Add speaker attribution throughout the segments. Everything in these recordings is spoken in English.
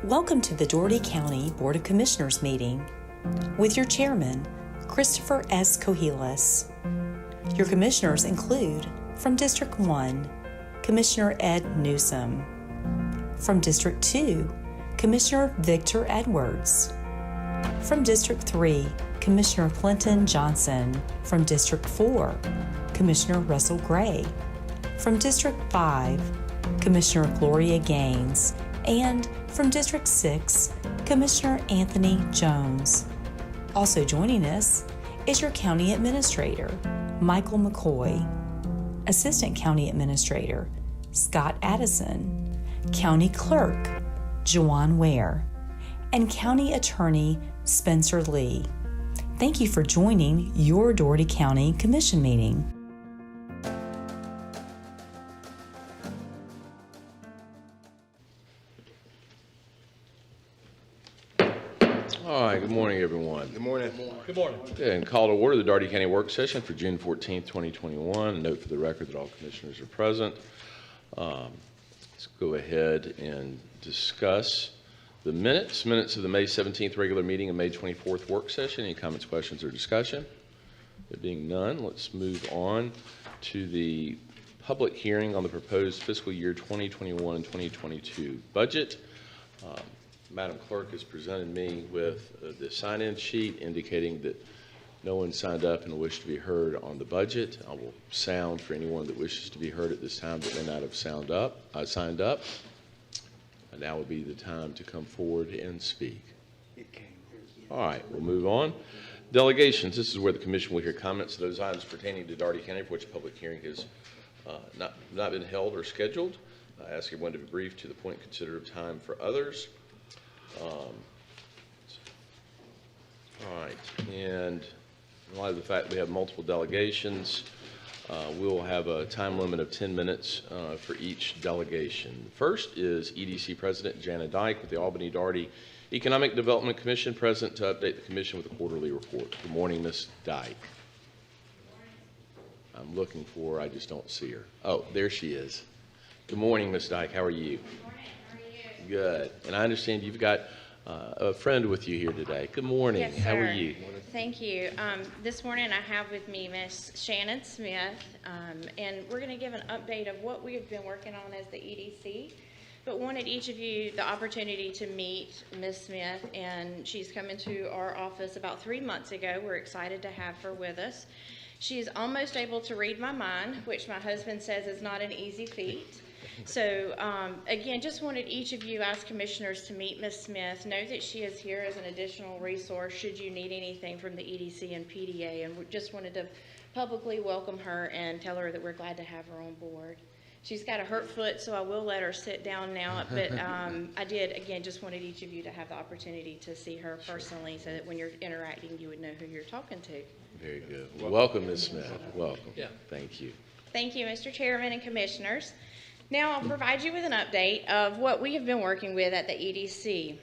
Speaker 1: Welcome to the Dougherty County Board of Commissioners meeting with your chairman, Christopher S. Cohilas. Your commissioners include, from District 1, Commissioner Ed Newsom. From District 2, Commissioner Victor Edwards. From District 3, Commissioner Clinton Johnson. From District 4, Commissioner Russell Gray. From District 5, Commissioner Gloria Gaines. And from District 6, Commissioner Anthony Jones. Also joining us is your County Administrator, Michael McCoy, Assistant County Administrator, Scott Addison, County Clerk, Joanne Ware, and County Attorney, Spencer Lee. Thank you for joining your Dougherty County Commission meeting.
Speaker 2: All right, good morning, everyone.
Speaker 3: Good morning.
Speaker 4: Good morning.
Speaker 2: Okay, and call to order the Dougherty County Work Session for June 14th, 2021. A note for the record that all commissioners are present. Let's go ahead and discuss the minutes of the May 17th regular meeting and May 24th work session. Any comments, questions, or discussion? There being none, let's move on to the public hearing on the proposed fiscal year 2021 and 2022 budget. Madam Clerk has presented me with the sign-in sheet indicating that no one signed up and wished to be heard on the budget. I will sound for anyone that wishes to be heard at this time that may not have signed up. And now would be the time to come forward and speak. All right, we'll move on. Delegations. This is where the Commission will hear comments to those items pertaining to Dougherty County for which a public hearing has not been held or scheduled. I ask everyone to be brief to the point, consider of time for others. All right, and in light of the fact we have multiple delegations, we'll have a time limit of 10 minutes for each delegation. First is EDC President Jana Dyke with the Albany-Dougherty Economic Development Commission, present to update the Commission with a quarterly report. Good morning, Ms. Dyke. I'm looking for her, I just don't see her. Oh, there she is. Good morning, Ms. Dyke. How are you?
Speaker 5: Good morning. How are you?
Speaker 2: Good. And I understand you've got a friend with you here today. Good morning.
Speaker 5: Yes, sir.
Speaker 2: How are you?
Speaker 5: Thank you. This morning I have with me Miss Shannon Smith, and we're going to give an update of what we have been working on as the EDC, but wanted each of you the opportunity to meet Miss Smith, and she's come into our office about 3 months ago. We're excited to have her with us. She's almost able to read my mind, which my husband says is not an easy feat. So again, just wanted each of you as commissioners to meet Ms. Smith. Know that she is here as an additional resource should you need anything from the EDC and PDA, and we just wanted to publicly welcome her and tell her that we're glad to have her on board. She's got a hurt foot, so I will let her sit down now, but I did, again, just wanted each of you to have the opportunity to see her personally so that when you're interacting, you would know who you're talking to.
Speaker 2: Very good. Welcome, Ms. Smith. Welcome.
Speaker 4: Yeah.
Speaker 2: Thank you.
Speaker 5: Thank you, Mr. Chairman and Commissioners. Now I'll provide you with an update of what we have been working with at the EDC.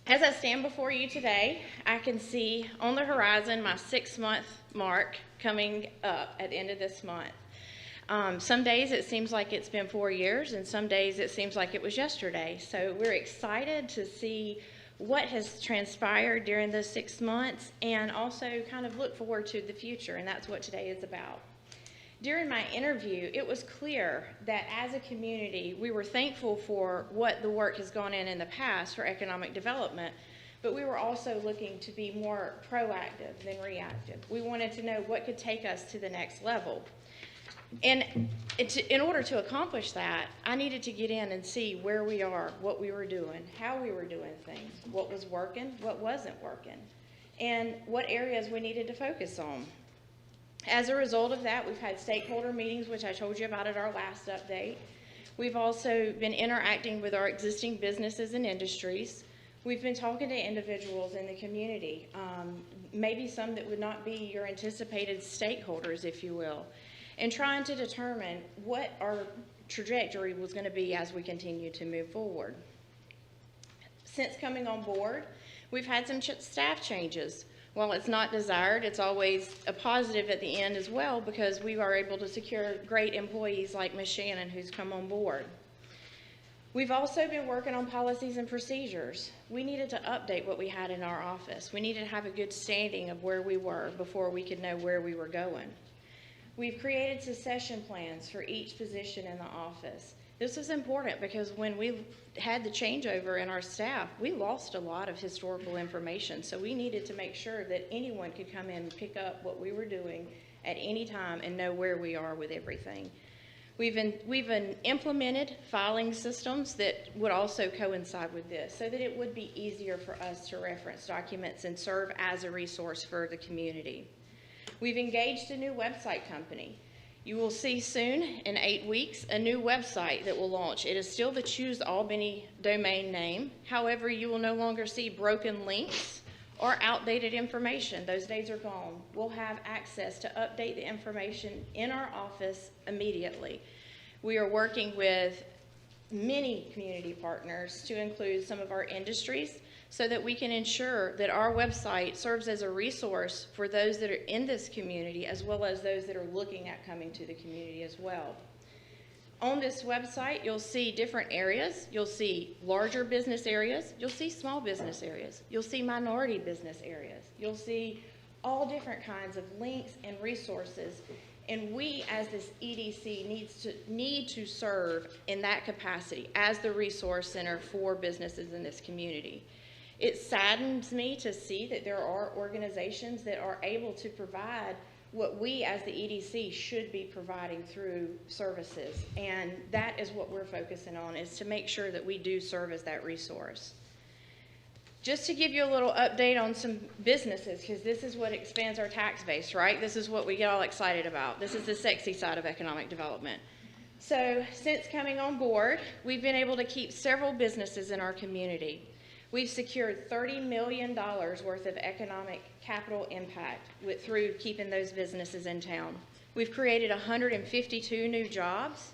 Speaker 5: As I stand before you today, I can see on the horizon my 6-month mark coming up at the end of this month. Some days it seems like it's been 4 years, and some days it seems like it was yesterday. So we're excited to see what has transpired during those 6 months and also kind of look forward to the future, and that's what today is about. During my interview, it was clear that as a community, we were thankful for what the work has gone in the past for economic development, but we were also looking to be more proactive than reactive. We wanted to know what could take us to the next level. And in order to accomplish that, I needed to get in and see where we are, what we were doing, how we were doing things, what was working, what wasn't working, and what areas we needed to focus on. As a result of that, we've had stakeholder meetings, which I told you about at our last update. We've also been interacting with our existing businesses and industries. We've been talking to individuals in the community, maybe some that would not be your anticipated stakeholders, if you will, and trying to determine what our trajectory was going to be as we continue to move forward. Since coming on board, we've had some staff changes. While it's not desired, it's always a positive at the end as well, because we are able to secure great employees like Ms. Shannon, who's come on board. We've also been working on policies and procedures. We needed to update what we had in our office. We needed to have a good standing of where we were before we could know where we were going. We've created succession plans for each position in the office. This was important because when we had the changeover in our staff, we lost a lot of historical information. So we needed to make sure that anyone could come in and pick up what we were doing at any time and know where we are with everything. We've implemented filing systems that would also coincide with this so that it would be easier for us to reference documents and serve as a resource for the community. We've engaged a new website company. You will see soon, in 8 weeks, a new website that will launch. It is still the Choose Albany domain name. However, you will no longer see broken links or outdated information. Those days are gone. We'll have access to update the information in our office immediately. We are working with many community partners to include some of our industries so that we can ensure that our website serves as a resource for those that are in this community as well as those that are looking at coming to the community as well. On this website, you'll see different areas. You'll see larger business areas. You'll see small business areas. You'll see minority business areas. You'll see all different kinds of links and resources. And we, as this EDC, need to serve in that capacity as the resource center for businesses in this community. It saddens me to see that there are organizations that are able to provide what we as the EDC should be providing through services. And that is what we're focusing on, is to make sure that we do serve as that resource. Just to give you a little update on some businesses, because this is what expands our tax base, right? This is what we get all excited about. This is the sexy side of economic development. So since coming on board, we've been able to keep several businesses in our community. We've secured $30 million worth of economic capital impact through keeping those businesses in town. We've created 152 new jobs.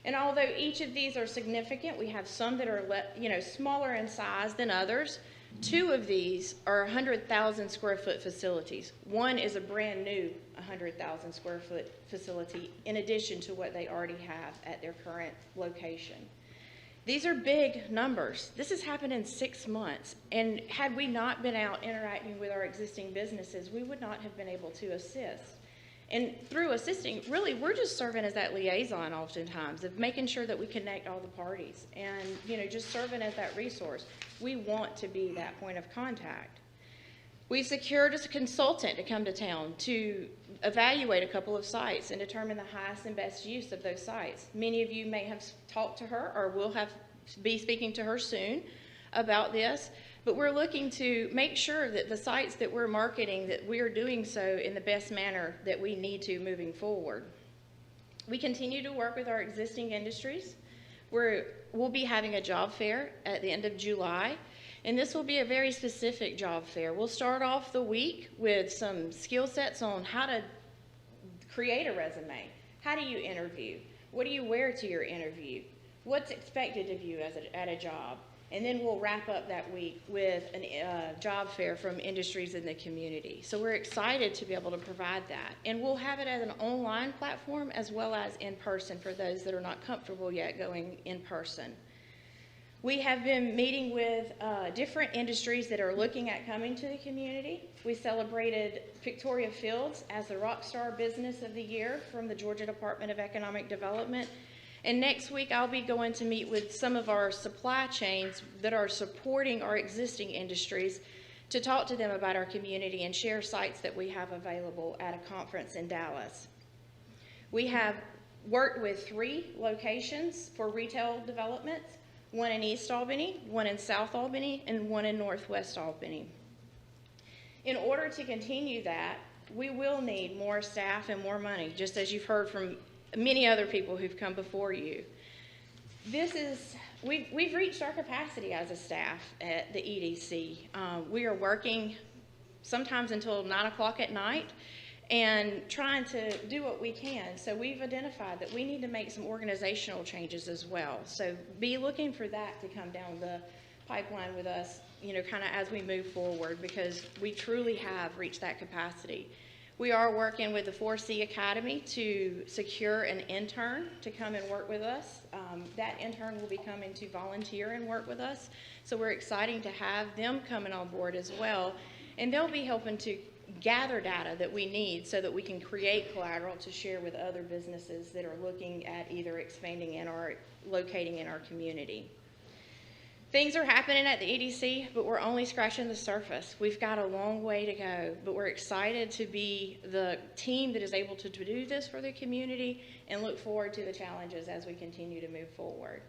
Speaker 5: And although each of these are significant, we have some that are smaller in size than others. 2 of these are 100,000 square foot facilities. One is a brand new 100,000 square foot facility in addition to what they already have at their current location. These are big numbers. This has happened in 6 months. And had we not been out interacting with our existing businesses, we would not have been able to assist. And through assisting, really, we're just serving as that liaison oftentimes of making sure that we connect all the parties and, just serving as that resource. We want to be that point of contact. We've secured a consultant to come to town to evaluate a couple of sites and determine the highest and best use of those sites. Many of you may have talked to her or will be speaking to her soon about this, but we're looking to make sure that the sites that we're marketing, that we are doing so in the best manner that we need to moving forward. We continue to work with our existing industries. We'll be having a job fair at the end of July. And this will be a very specific job fair. We'll start off the week with some skill sets on how to create a resume. How do you interview? What do you wear to your interview? What's expected of you at a job? And then we'll wrap up that week with a job fair from industries in the community. So we're excited to be able to provide that. And we'll have it as an online platform as well as in person for those that are not comfortable yet going in person. We have been meeting with different industries that are looking at coming to the community. We celebrated Victoria Fields as the Rockstar Business of the Year from the Georgia Department of Economic Development. And next week, I'll be going to meet with some of our supply chains that are supporting our existing industries to talk to them about our community and share sites that we have available at a conference in Dallas. We have worked with 3 locations for retail developments. One in East Albany, one in South Albany, and one in Northwest Albany. In order to continue that, we will need more staff and more money, just as you've heard from many other people who've come before you. We've reached our capacity as a staff at the EDC. We are working sometimes until 9 o'clock at night and trying to do what we can. So we've identified that we need to make some organizational changes as well. So be looking for that to come down the pipeline with us, kind of as we move forward, because we truly have reached that capacity. We are working with the 4C Academy to secure an intern to come and work with us. That intern will be coming to volunteer and work with us. So we're excited to have them coming on board as well. And they'll be helping to gather data that we need so that we can create collateral to share with other businesses that are looking at either expanding in or locating in our community. Things are happening at the EDC, but we're only scratching the surface. We've got a long way to go, but we're excited to be the team that is able to do this for the community and look forward to the challenges as we continue to move forward.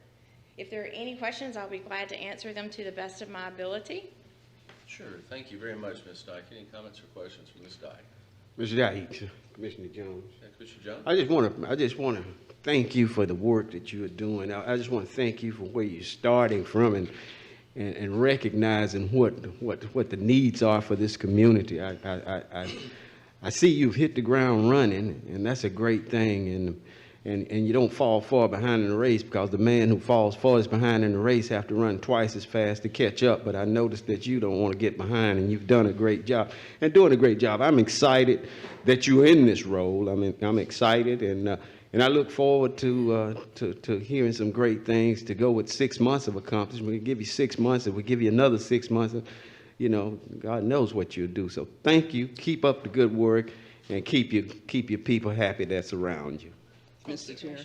Speaker 5: If there are any questions, I'll be glad to answer them to the best of my ability.
Speaker 2: Sure. Thank you very much, Ms. Dyke. Any comments or questions for Ms. Dyke?
Speaker 3: Mr. Dyke, Commissioner Jones.
Speaker 2: Yeah, Commissioner Jones?
Speaker 3: I just want to thank you for the work that you are doing. I just want to thank you for where you're starting from and recognizing what the needs are for this community. I see you've hit the ground running, and that's a great thing. And you don't fall far behind in the race, because the man who falls farthest behind in the race have to run twice as fast to catch up. But I noticed that you don't want to get behind, and you've done a great job and doing a great job. I'm excited that you're in this role. I'm excited, and I look forward to hearing some great things to go with 6 months of accomplishment. We give you 6 months, if we give you another 6 months, you know, God knows what you'll do. So thank you. Keep up the good work, and keep your people happy that's around you.
Speaker 4: Mr. Chair.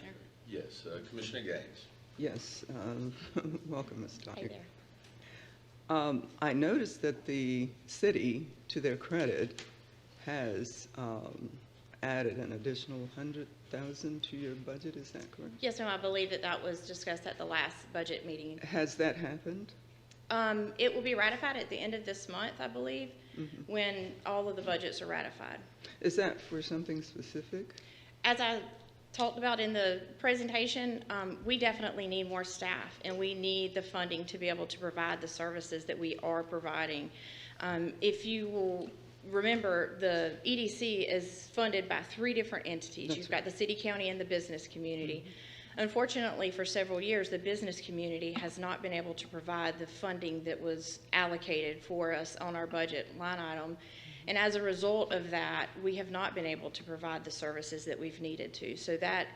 Speaker 2: Yes, Commissioner Gaines.
Speaker 4: Yes, welcome, Ms. Dougherty.
Speaker 5: Hey there.
Speaker 4: I noticed that the city, to their credit, has added an additional $100,000 to your budget. Is that correct?
Speaker 5: Yes, ma'am. I believe that was discussed at the last budget meeting.
Speaker 4: Has that happened?
Speaker 5: It will be ratified at the end of this month, I believe, when all of the budgets are ratified.
Speaker 4: Is that for something specific?
Speaker 5: As I talked about in the presentation, we definitely need more staff, and we need the funding to be able to provide the services that we are providing. If you will remember, the EDC is funded by 3 different entities. You've got the city, county, and the business community. Unfortunately, for several years, the business community has not been able to provide the funding that was allocated for us on our budget line item. And as a result of that, we have not been able to provide the services that we've needed to. So that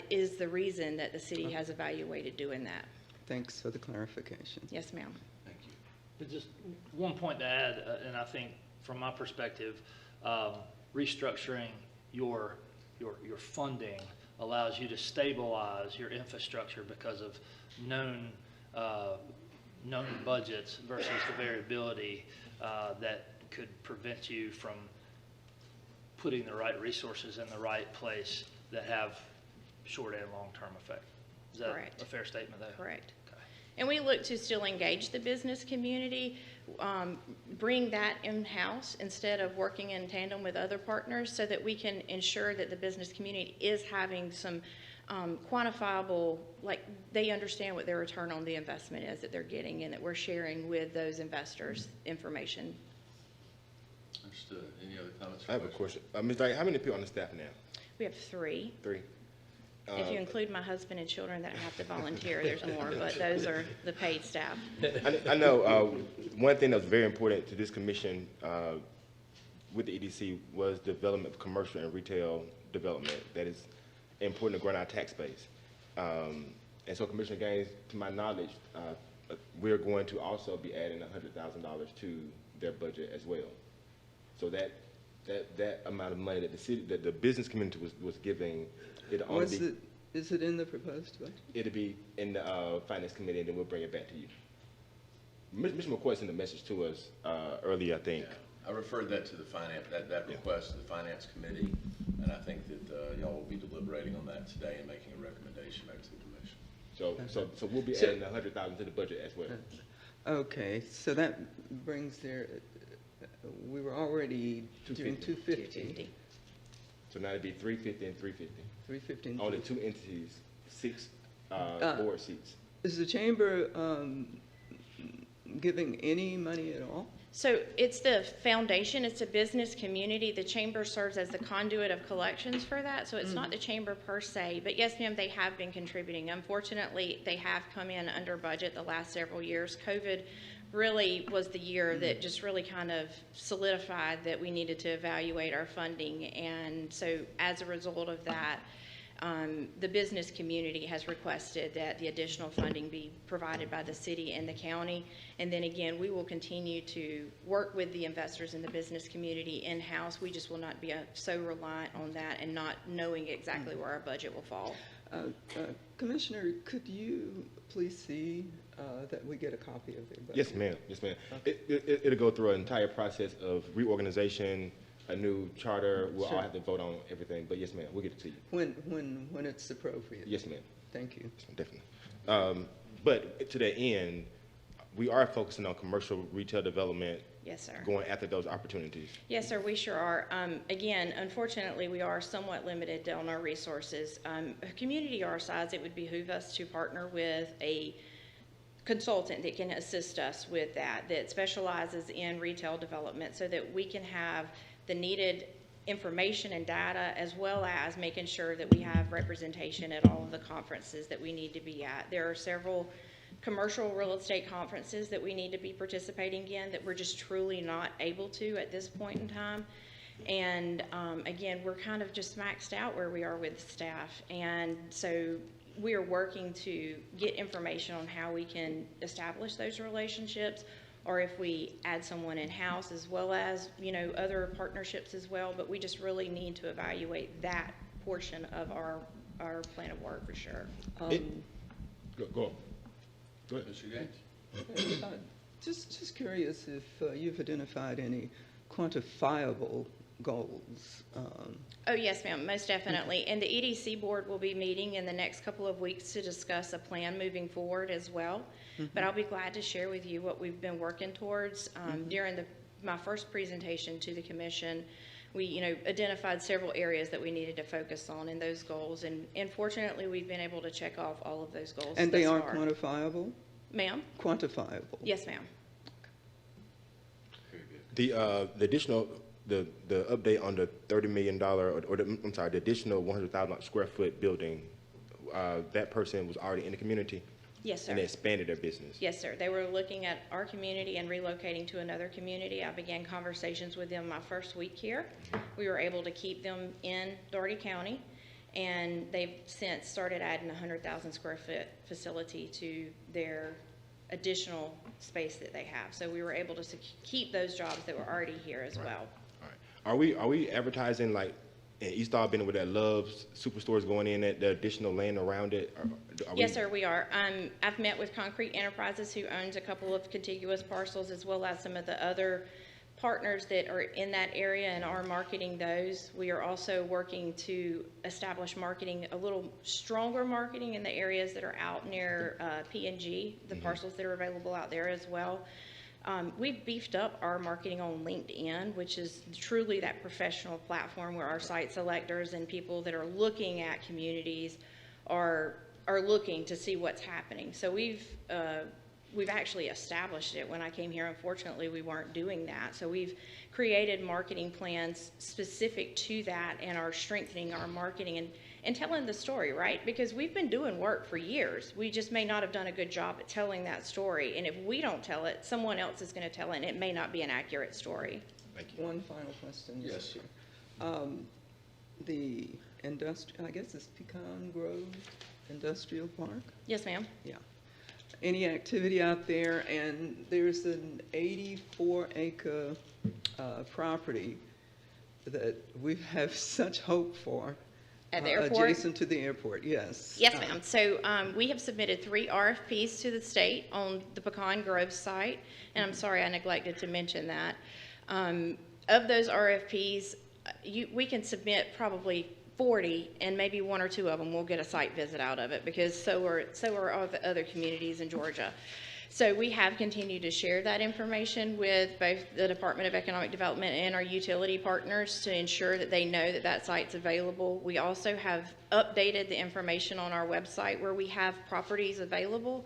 Speaker 5: is the reason that the city has evaluated doing that.
Speaker 4: Thanks for the clarification.
Speaker 5: Yes, ma'am.
Speaker 2: Thank you.
Speaker 6: But just one point to add, and I think from my perspective, restructuring your funding allows you to stabilize your infrastructure because of known budgets versus the variability that could prevent you from putting the right resources in the right place that have short and long-term effect. Is that
Speaker 5: Correct.
Speaker 6: a fair statement there?
Speaker 5: Correct.
Speaker 6: Okay.
Speaker 5: And we look to still engage the business community, bring that in-house instead of working in tandem with other partners, so that we can ensure that the business community is having some quantifiable, like they understand what their return on the investment is that they're getting, and that we're sharing with those investors information.
Speaker 2: Understood. Any other comments?
Speaker 7: I have a question. Ms. Dyke, how many people on the staff now?
Speaker 5: We have 3.
Speaker 7: 3.
Speaker 5: If you include my husband and children that have to volunteer, there's more, but those are the paid staff.
Speaker 7: I know one thing that was very important to this commission with the EDC was development of commercial and retail development that is important to grow our tax base. And so, Commissioner Gaines, to my knowledge, we're going to also be adding $100,000 to their budget as well. So that amount of money that the city, that the business community was giving,
Speaker 4: Is it in the proposed budget?
Speaker 7: it'll be in the finance committee, and then we'll bring it back to you. Mr. McCoy sent a message to us earlier, I think.
Speaker 2: Yeah, I referred that to the finance, that request to the finance committee, and I think that y'all will be deliberating on that today and making a recommendation back to the commission.
Speaker 7: So we'll be adding $100,000 to the budget as well.
Speaker 4: Okay, so that brings we were already doing 250.
Speaker 7: So now it'd be 350 and 350.
Speaker 4: 350.
Speaker 7: Only 2 entities, 6 board seats.
Speaker 4: Is the chamber giving any money at all?
Speaker 5: So it's the foundation, it's a business community. The chamber serves as the conduit of collections for that, so it's not the chamber per se. But yes, ma'am, they have been contributing. Unfortunately, they have come in under budget the last several years. COVID really was the year that just really kind of solidified that we needed to evaluate our funding. And so as a result of that, the business community has requested that the additional funding be provided by the city and the county. And then again, we will continue to work with the investors in the business community in-house. We just will not be so reliant on that and not knowing exactly where our budget will fall.
Speaker 4: Commissioner, could you please see that we get a copy of their budget?
Speaker 7: Yes, ma'am. Yes, ma'am.
Speaker 4: Okay.
Speaker 7: It'll go through an entire process of reorganization, a new charter. We'll
Speaker 4: Sure.
Speaker 7: all have to vote on everything. But yes, ma'am, we'll get it to you.
Speaker 4: When it's appropriate?
Speaker 7: Yes, ma'am.
Speaker 4: Thank you.
Speaker 7: Yes, ma'am, definitely. But to that end, we are focusing on commercial retail development,
Speaker 5: Yes, sir.
Speaker 7: going after those opportunities.
Speaker 5: Yes, sir, we sure are. Again, unfortunately, we are somewhat limited on our resources. A community our size, it would behoove us to partner with a consultant that can assist us with that specializes in retail development so that we can have the needed information and data, as well as making sure that we have representation at all of the conferences that we need to be at. There are several commercial real estate conferences that we need to be participating in that we're just truly not able to at this point in time. And again, we're kind of just maxed out where we are with staff. And so we are working to get information on how we can establish those relationships, or if we add someone in-house, as well as, you know, other partnerships as well. But we just really need to evaluate that portion of our plan of work for sure.
Speaker 7: Go on. Go ahead.
Speaker 2: Mr. Gaines?
Speaker 4: Just curious if you've identified any quantifiable goals.
Speaker 5: Oh, yes, ma'am, most definitely. And the EDC board will be meeting in the next couple of weeks to discuss a plan moving forward as well. But I'll be glad to share with you what we've been working towards. During my first presentation to the commission, we identified several areas that we needed to focus on in those goals. And fortunately, we've been able to check off all of those goals.
Speaker 4: And they
Speaker 5: thus
Speaker 4: are
Speaker 5: far.
Speaker 4: Quantifiable?
Speaker 5: Ma'am?
Speaker 4: Quantifiable?
Speaker 5: Yes, ma'am.
Speaker 7: The additional, the update on the $30 million, the additional 100,000 square foot building, that person was already in the community?
Speaker 5: Yes, sir.
Speaker 7: And they expanded their business?
Speaker 5: Yes, sir. They were looking at our community and relocating to another community. I began conversations with them my first week here. We were able to keep them in Dougherty County, and they've since started adding a 100,000 square foot facility to their additional space that they have. So we were able to keep those jobs that were already here as well.
Speaker 7: All right. Are we advertising like in East Albany with that Love's Superstores going in at the additional land around it?
Speaker 5: Yes, sir, we are. I've met with Concrete Enterprises, who owns a couple of contiguous parcels, as well as some of the other partners that are in that area and are marketing those. We are also working to establish marketing, a little stronger marketing in the areas that are out near P&G, the parcels that are available out there as well. We've beefed up our marketing on LinkedIn, which is truly that professional platform where our site selectors and people that are looking at communities are looking to see what's happening. So we've actually established it. When I came here, unfortunately, we weren't doing that. So we've created marketing plans specific to that and are strengthening our marketing and telling the story, right? Because we've been doing work for years. We just may not have done a good job at telling that story. And if we don't tell it, someone else is going to tell it, and it may not be an accurate story.
Speaker 7: Thank you.
Speaker 4: One final question.
Speaker 2: Yes,
Speaker 4: sir. The I guess it's Pecan Grove Industrial Park?
Speaker 5: Yes, ma'am.
Speaker 4: Yeah. Any activity out there? And there's an 84-acre property that we have such hope for.
Speaker 5: At the airport?
Speaker 4: Adjacent to the airport, yes.
Speaker 5: Yes, ma'am. So we have submitted 3 RFPs to the state on the Pecan Grove site, and I'm sorry I neglected to mention that. Of those RFPs, we can submit probably 40, and maybe 1 or 2 of them will get a site visit out of it, because so are all the other communities in Georgia. So we have continued to share that information with both the Department of Economic Development and our utility partners to ensure that they know that that site's available. We also have updated the information on our website where we have properties available.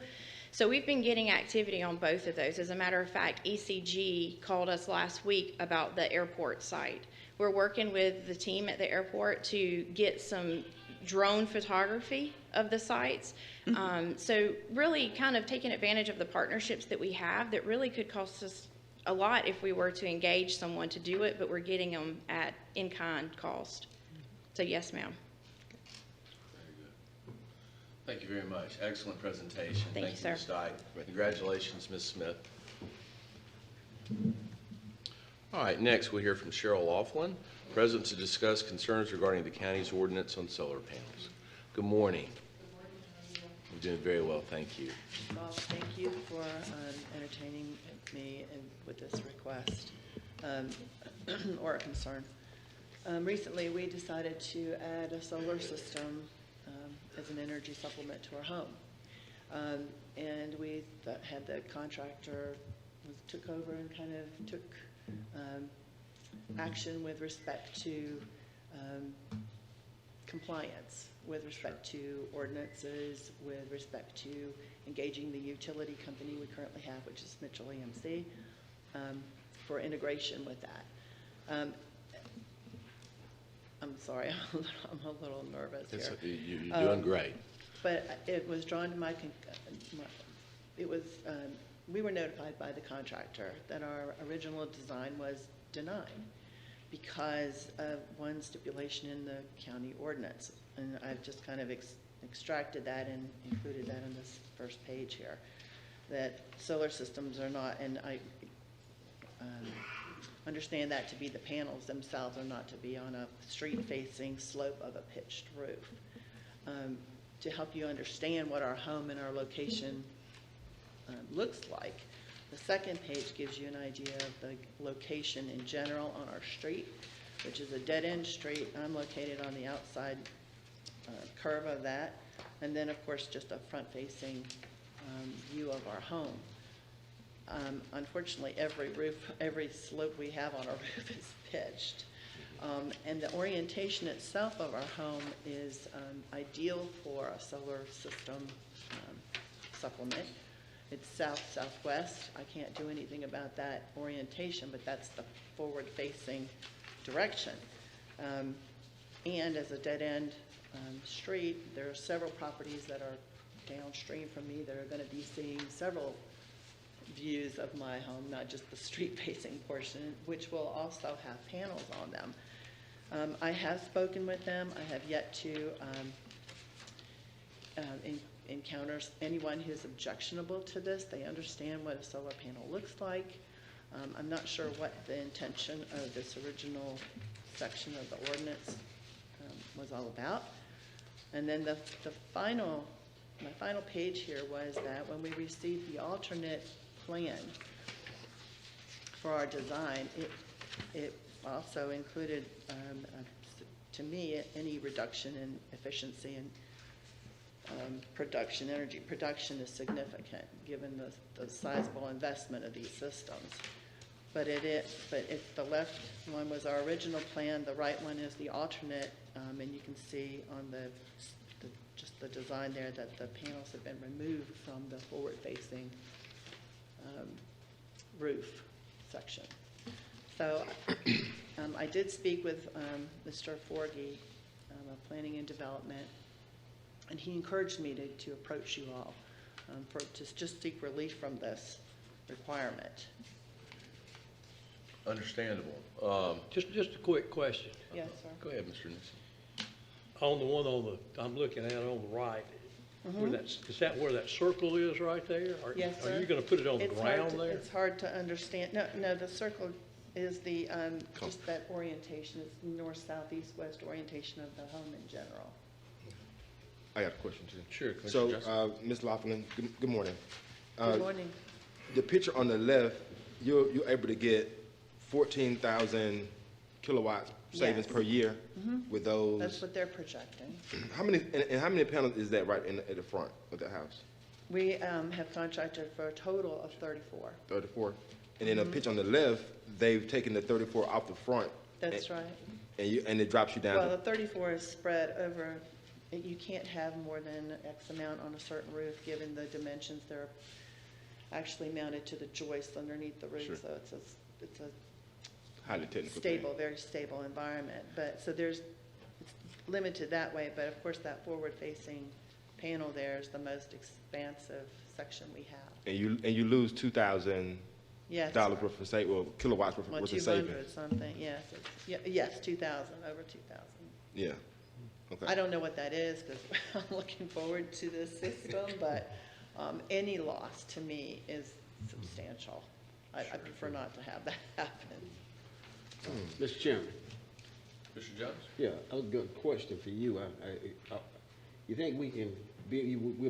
Speaker 5: So we've been getting activity on both of those. As a matter of fact, ECG called us last week about the airport site. We're working with the team at the airport to get some drone photography of the sites. So really kind of taking advantage of the partnerships that we have that really could cost us a lot if we were to engage someone to do it, but we're getting them at in-kind cost. So yes, ma'am.
Speaker 2: Very good. Thank you very much. Excellent presentation.
Speaker 5: Thank you, sir.
Speaker 2: Ms. Dyke. Congratulations, Ms. Smith. All right, next we'll hear from Cheryl Laughlin, present to discuss concerns regarding the county's ordinance on solar panels. Good morning. You're doing very well, thank you.
Speaker 8: Well, thank you for entertaining me with this request or a concern. Recently, we decided to add a solar system as an energy supplement to our home. And we had the contractor took over and kind of took action with respect to compliance, with respect to ordinances, with respect to engaging the utility company we currently have, which is Mitchell EMC, for integration with that. I'm sorry, I'm a little nervous here.
Speaker 2: You're doing great.
Speaker 8: But it was drawn to we were notified by the contractor that our original design was denied because of one stipulation in the county ordinance. And I've just kind of extracted that and included that in this first page here, that solar systems are not, and I understand that to be the panels themselves are not to be on a street-facing slope of a pitched roof. To help you understand what our home and our location looks like, the second page gives you an idea of the location in general on our street, which is a dead-end street. I'm located on the outside curve of that, and then of course just a front-facing view of our home. Unfortunately, every slope we have on our roof is pitched. And the orientation itself of our home is ideal for a solar system supplement. It's south-southwest. I can't do anything about that orientation, but that's the forward-facing direction. And as a dead-end street, there are several properties that are downstream from me that are going to be seeing several views of my home, not just the street-facing portion, which will also have panels on them. I have spoken with them. I have yet to encounter anyone who's objectionable to this. They understand what a solar panel looks like. I'm not sure what the intention of this original section of the ordinance was all about. And then my final page here was that when we received the alternate plan for our design, it also included, to me, any reduction in efficiency and energy production is significant given the sizable investment of these systems. But if the left one was our original plan, the right one is the alternate, and you can see on just the design there that the panels have been removed from the forward-facing roof section. So I did speak with Mr. Forgy of Planning and Development, and he encouraged me to approach you all to just seek relief from this requirement.
Speaker 2: Understandable.
Speaker 9: Just a quick question.
Speaker 8: Yes, sir.
Speaker 2: Go ahead, Mr. Nixon.
Speaker 9: On the one I'm looking at on the right, is that where that circle is right there?
Speaker 8: Yes, sir.
Speaker 9: Are you going to put it on the ground there?
Speaker 8: It's hard to understand. No, the circle is the just that orientation. It's north, south, east, west orientation of the home in general.
Speaker 7: I got a question too.
Speaker 2: Sure, Commissioner
Speaker 7: So, Ms. Laughlin, good morning.
Speaker 8: Good morning.
Speaker 7: The picture on the left, you're able to get 14,000 kilowatts savings
Speaker 8: Yes.
Speaker 7: per year with those.
Speaker 8: That's what they're projecting.
Speaker 7: How many panels is that right at the front of the house?
Speaker 8: We have contracted for a total of 34.
Speaker 7: 34. And then the picture on the left, they've taken the 34 off the front.
Speaker 8: That's right.
Speaker 7: And it drops you down.
Speaker 8: Well, the 34 is spread over. You can't have more than X amount on a certain roof, given the dimensions. They're actually mounted to the joists underneath the roof,
Speaker 7: Sure.
Speaker 8: so it's a
Speaker 7: Highly technical.
Speaker 8: stable, very stable environment. But so limited that way, but of course that forward-facing panel there is the most expansive section we have.
Speaker 7: And you lose $2,000
Speaker 8: Yes.
Speaker 7: worth of kilowatts worth
Speaker 8: Well,
Speaker 7: of
Speaker 8: 200
Speaker 7: savings.
Speaker 8: something, yes. Yes, 2,000, over 2,000.
Speaker 7: Yeah. Okay.
Speaker 8: I don't know what that is because I'm looking forward to this system, but any loss to me is substantial. I prefer not to have that happen.
Speaker 3: Mr. Chairman,
Speaker 2: Mr. Jones?
Speaker 3: yeah, a good question for you. You think we'll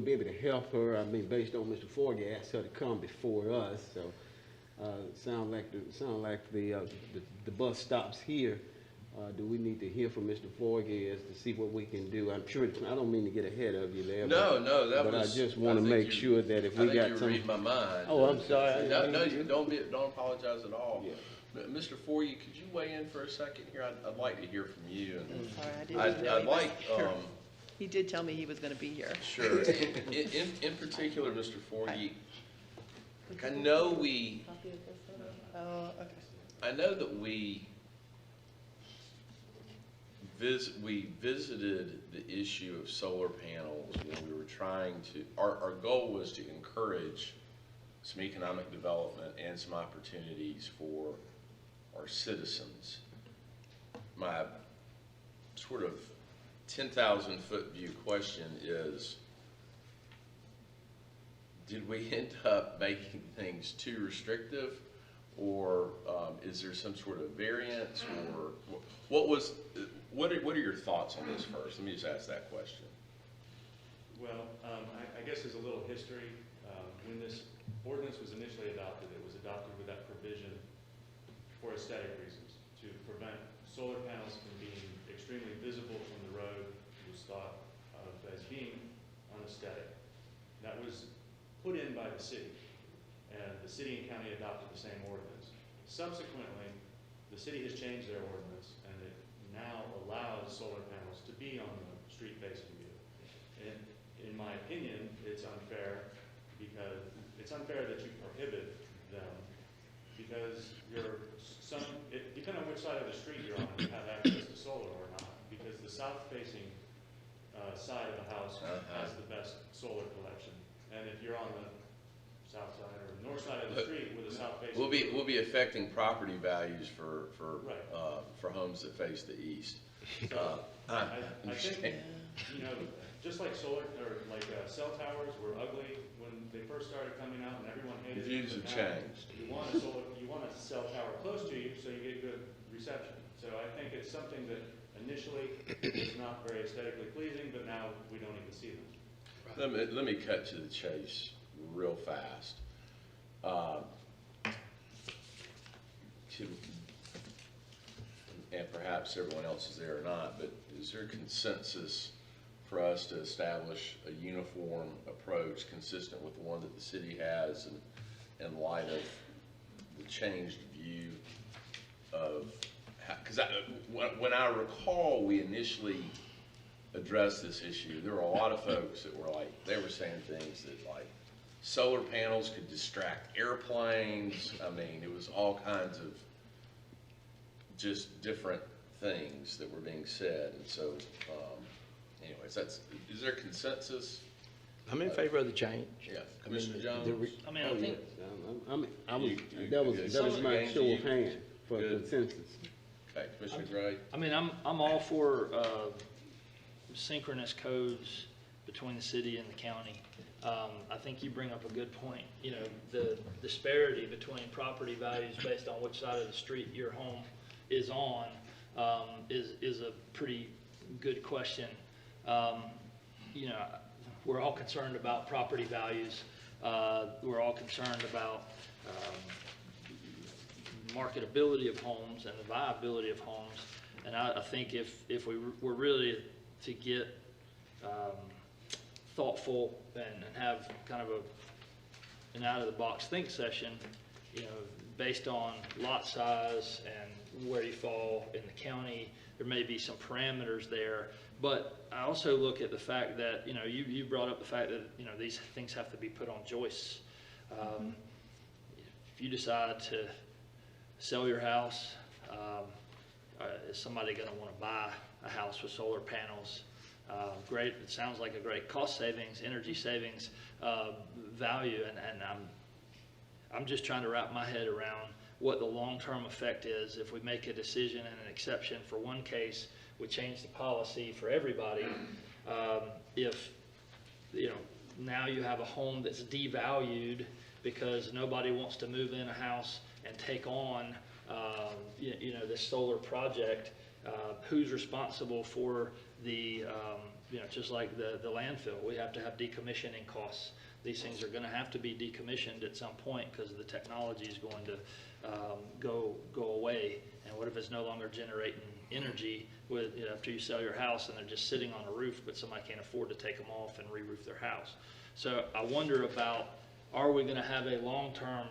Speaker 3: be able to help her? I mean, based on Mr. Ford, you asked her to come before us, so sound like the bus stops here. Do we need to hear from Mr. Forges to see what we can do? I'm sure, I don't mean to get ahead of you there.
Speaker 2: No,
Speaker 3: but I just want to make sure that if we got
Speaker 2: I think you
Speaker 3: some.
Speaker 2: read my mind.
Speaker 3: Oh, I'm sorry.
Speaker 2: No, you don't apologize at all. Yeah. But Mr. Forey, could you weigh in for a second here? I'd like to hear from you.
Speaker 8: I'm sorry, I didn't know
Speaker 2: I'd
Speaker 8: he was
Speaker 2: like,
Speaker 8: here. He did tell me he was going to be here.
Speaker 2: sure. In particular, Mr. Forey, I know we,
Speaker 8: Copy of this one? Oh, okay.
Speaker 2: I know that we visited the issue of solar panels when we were trying to, our goal was to encourage some economic development and some opportunities for our citizens. My sort of 10,000 foot view question is, did we end up making things too restrictive, or is there some sort of variance, or what are your thoughts on this first? Let me just ask that question.
Speaker 10: Well, I guess there's a little history. When this ordinance was initially adopted, it was adopted with that provision for aesthetic reasons, to prevent solar panels from being extremely visible from the road. It was thought of as being unaesthetic. That was put in by the city, and the city and county adopted the same ordinance. Subsequently, the city has changed their ordinance, and it now allows solar panels to be on the street-facing view. And in my opinion, it's unfair, because it's unfair that you prohibit them, because depending on which side of the street you're on, you have access to solar or not, because the south-facing side of the house has the best solar collection. And if you're on the south side or north side of the street with a south-facing...
Speaker 2: We'll be affecting property values for homes that face the east.
Speaker 10: So, I think, just like solar, or like cell towers were ugly when they first started coming out and everyone hated them.
Speaker 2: Views have changed.
Speaker 10: You want a cell tower close to you so you get good reception. So I think it's something that initially was not very aesthetically pleasing, but now we don't even see them.
Speaker 2: Let me cut to the chase real fast. And perhaps everyone else is there or not, but is there consensus for us to establish a uniform approach consistent with the one that the city has, and in light of the changed view of how, because when I recall we initially addressed this issue, there were a lot of folks that were like, they were saying things that like solar panels could distract airplanes. I mean, it was all kinds of just different things that were being said. And so, anyways, is there consensus?
Speaker 11: I'm in favor of the change.
Speaker 2: Yeah, Commissioner Jones?
Speaker 6: I think.
Speaker 3: That was my show of hand for consensus.
Speaker 2: Okay, Commissioner Gray?
Speaker 6: I'm all for synchronous codes between the city and the county. I think you bring up a good point. The disparity between property values based on which side of the street your home is on is a pretty good question. We're all concerned about property values. We're all concerned about marketability of homes and the viability of homes. And I think if we were really to get thoughtful and have kind of an out-of-the-box think session, based on lot size and where you fall in the county, there may be some parameters there. But I also look at the fact that, you brought up the fact that, these things have to be put on joists. If you decide to sell your house, is somebody going to want to buy a house with solar panels. Great, it sounds like a great cost savings, energy savings value, and I'm just trying to wrap my head around what the long-term effect is if we make a decision and an exception for one case, we change the policy for everybody. If, now you have a home that's devalued because nobody wants to move in a house and take on, this solar project, who's responsible for the, just like the landfill, we have to have decommissioning costs. These things are going to have to be decommissioned at some point because the technology is going to go away. And what if it's no longer generating energy with, after you sell your house and they're just sitting on a roof, but somebody can't afford to take them off and re-roof their house? So I wonder about, are we going to have a long-term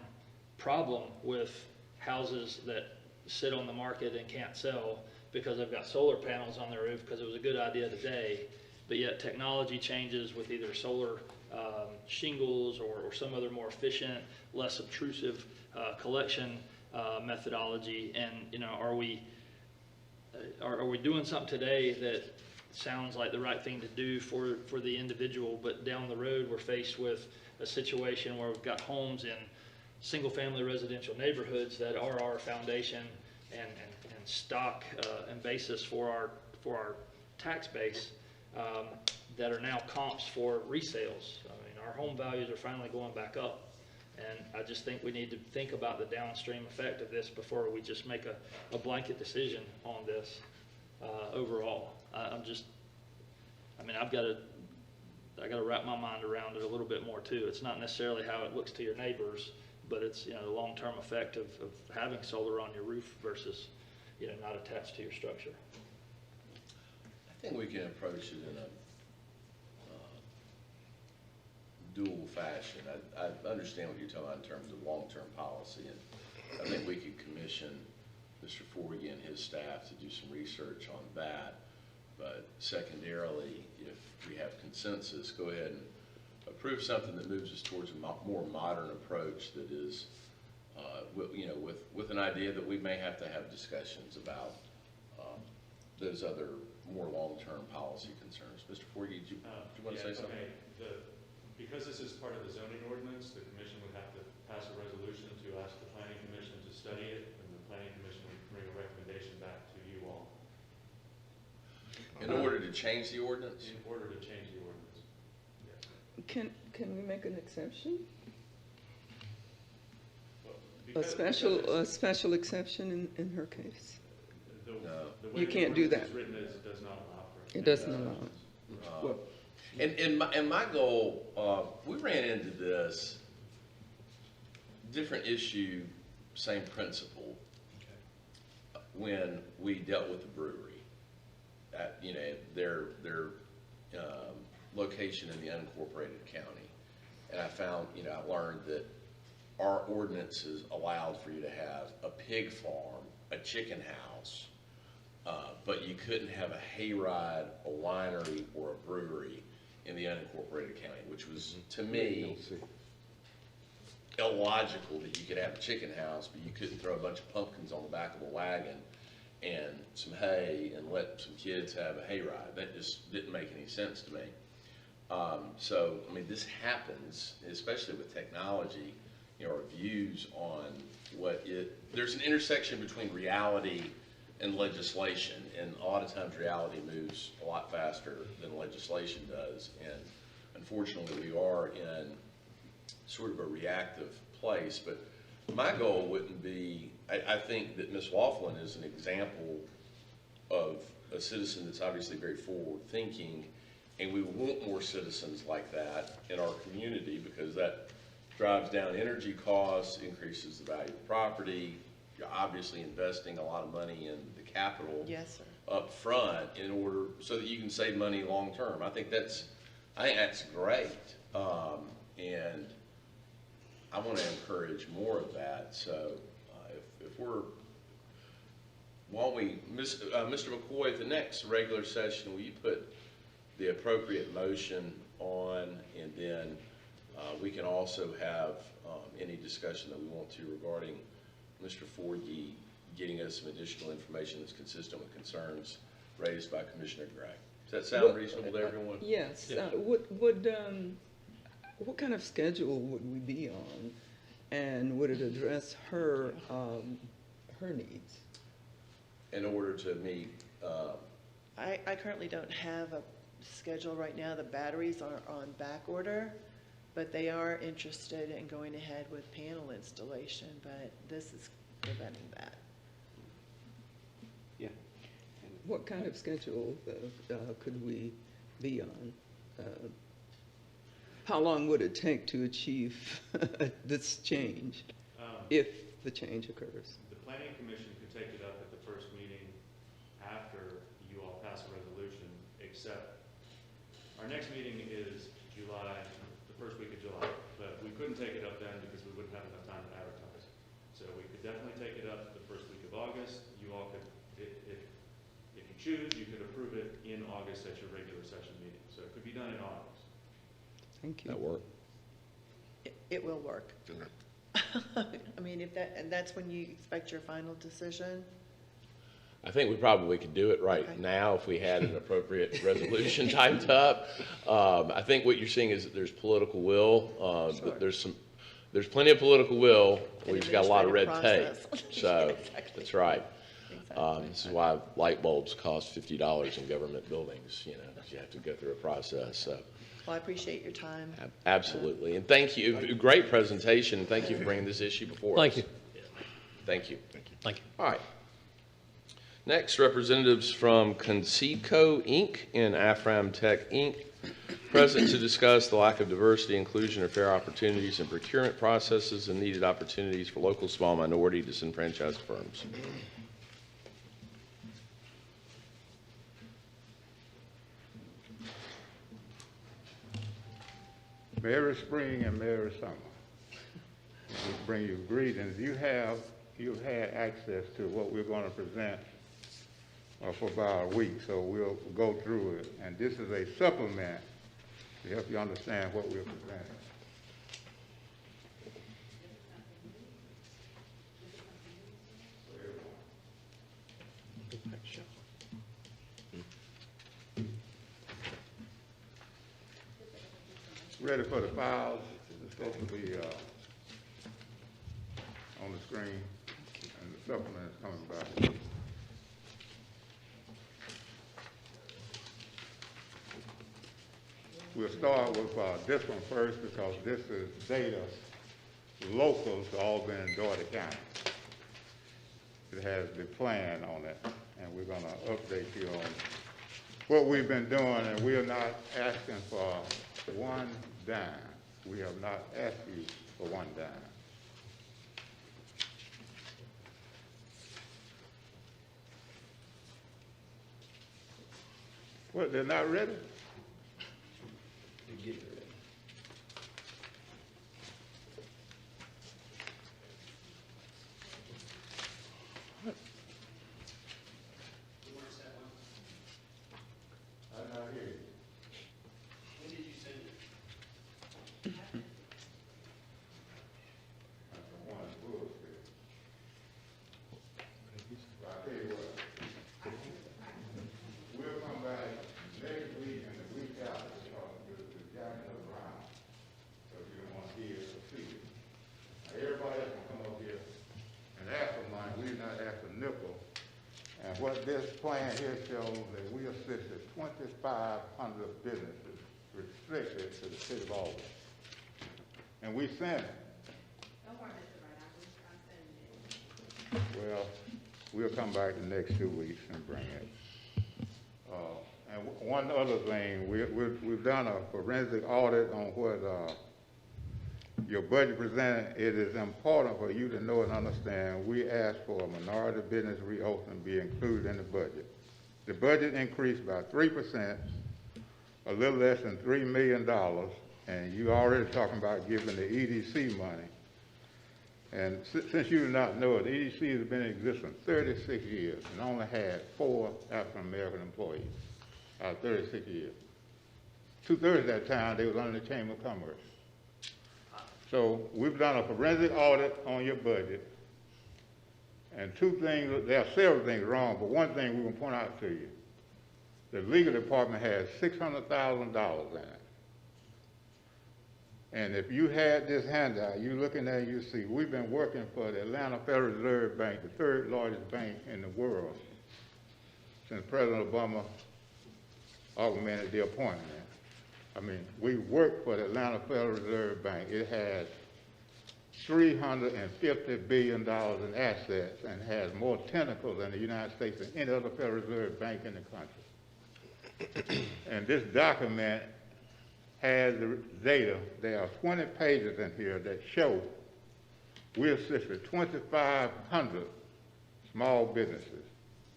Speaker 6: problem with houses that sit on the market and can't sell because they've got solar panels on their roof because it was a good idea today, but yet technology changes with either solar shingles or some other more efficient, less obtrusive collection methodology, and are we doing something today that sounds like the right thing to do for the individual, but down the road we're faced with a situation where we've got homes in single-family residential neighborhoods that are our foundation and stock and basis for our tax base that are now comps for resales. I mean, our home values are finally going back up. And I just think we need to think about the downstream effect of this before we just make a blanket decision on this overall. I got to wrap my mind around it a little bit more too. It's not necessarily how it looks to your neighbors, but it's the long-term effect of having solar on your roof versus not attached to your structure.
Speaker 2: I think we can approach it in a dual fashion. I understand what you're talking about in terms of long-term policy, and I think we could commission Mr. Forgy and his staff to do some research on that. But secondarily, if we have consensus, go ahead and approve something that moves us towards a more modern approach that is, with an idea that we may have to have discussions about those other more long-term policy concerns. Mr. Forgy, do you want to say something?
Speaker 10: Okay. Because this is part of the zoning ordinance, the commission would have to pass a resolution to ask the planning commission to study it, and the planning commission would bring a recommendation back to you all.
Speaker 2: In order to change the ordinance?
Speaker 10: In order to change the ordinance, yes.
Speaker 4: Can we make an exception?
Speaker 10: Well,
Speaker 4: A special exception in her case?
Speaker 2: No.
Speaker 10: The way
Speaker 4: You can't do that.
Speaker 10: It's written is it does not allow for it.
Speaker 4: It doesn't allow it.
Speaker 2: And my goal, we ran into this different issue, same principle, when we dealt with the brewery. At, their location in the unincorporated county. And I found, I learned that our ordinances allowed for you to have a pig farm, a chicken house, but you couldn't have a hayride, a winery, or a brewery in the unincorporated county, which was, to me, illogical that you could have a chicken house, but you couldn't throw a bunch of pumpkins on the back of a wagon and some hay and let some kids have a hayride. That just didn't make any sense to me. This happens, especially with technology, our views on there's an intersection between reality and legislation, and a lot of times reality moves a lot faster than legislation does, and unfortunately we are in sort of a reactive place. But my goal wouldn't be, I think that Ms. Laughlin is an example of a citizen that's obviously very forward-thinking, and we want more citizens like that in our community because that drives down energy costs, increases the value of property. You're obviously investing a lot of money in the capital up front in order so that you can save money long term. I think that's great, and I want to encourage more of that. So Mr. McCoy, at the next regular session, will you put the appropriate motion on, and then we can also have any discussion that we want to regarding Mr. Forgy getting us some additional information that's consistent with concerns raised by Commissioner Gray. Does that sound reasonable to everyone?
Speaker 4: Yes.
Speaker 9: Yeah.
Speaker 4: What kind of schedule would we be on? And would it address her needs?
Speaker 2: In order to meet,
Speaker 8: I currently don't have a schedule right now. The batteries are on back order, but they are interested in going ahead with panel installation, but this is preventing that.
Speaker 3: Yeah.
Speaker 4: What kind of schedule could we be on? How long would it take to achieve this change, if the change occurs?
Speaker 10: The Planning Commission could take it up at the first meeting after you all pass a resolution, except our next meeting is July, the first week of July, but we couldn't take it up then because we wouldn't have enough time to advertise. So we could definitely take it up the first week of August. You all could, if you choose, you could approve it in August at your regular session meeting. So it could be done in August.
Speaker 4: Thank you.
Speaker 2: that work?
Speaker 8: It will work. I mean, and that's when you expect your final decision?
Speaker 2: I think we probably could do it right
Speaker 8: Okay.
Speaker 2: now if we had an appropriate resolution typed up. I think what you're seeing is that there's political will,
Speaker 8: Sure.
Speaker 2: but there's plenty of political will.
Speaker 8: An
Speaker 2: We've just got a lot of red
Speaker 8: administrative
Speaker 2: tape.
Speaker 8: process.
Speaker 2: So,
Speaker 8: Exactly.
Speaker 2: that's right.
Speaker 8: Exactly.
Speaker 2: This is why light bulbs cost $50 in government buildings, you know, because you have to go through a process, so.
Speaker 8: Well, I appreciate your time.
Speaker 2: Absolutely, and thank you, great presentation, thank you for bringing this issue before us.
Speaker 9: Thank you.
Speaker 2: Thank you.
Speaker 9: Thank you.
Speaker 2: All right. Next, representatives from Conceedco, Inc. and Afram Tech, Inc., present to discuss the lack of diversity, inclusion, or fair opportunities in procurement processes and needed opportunities for local small minority disenfranchised firms.
Speaker 12: Merry spring and merry summer. We bring you greetings. You've had access to what we're going to present for about a week, so we'll go through it. And this is a supplement to help you understand what we're presenting. Ready for the files? It's supposed to be on the screen, and the supplement is coming back. We'll start with this one first because this is data local to Albany and Dougherty County. It has the plan on it, and we're going to update you on what we've been doing, and we are not asking for one dime. We have not asked you for one dime. What, they're not ready? What this plan here shows that we assisted 2,500 businesses restricted to the city of Albany. And we sent it.
Speaker 5: Don't worry, Mr. Wright, I'm sending it.
Speaker 12: Well, we'll come back the next 2 weeks and bring it. And one other thing, we've done a forensic audit on what your budget presented. It is important for you to know and understand we asked for a minority business reopening be included in the budget. The budget increased by 3%, a little less than $3 million, and you already talking about giving the EDC money. And since you do not know it, the EDC has been in existence 36 years and only had 4 African-American employees out of 36 years. 2/3 of that time, they was under the Chamber of Commerce. So we've done a forensic audit on your budget, and 2 things, there are several things wrong, but one thing we will point out to you. The legal department has $600,000 in it. And if you had this handout, you looking at it, you see, we've been working for the Atlanta Federal Reserve Bank, the third largest bank in the world, since President Obama augmented the appointment. I mean, we work for the Atlanta Federal Reserve Bank. It has $350 billion in assets and has more tentacles in the United States than any other Federal Reserve Bank in the country. And this document has the data. There are 20 pages in here that show we assisted 2,500 small businesses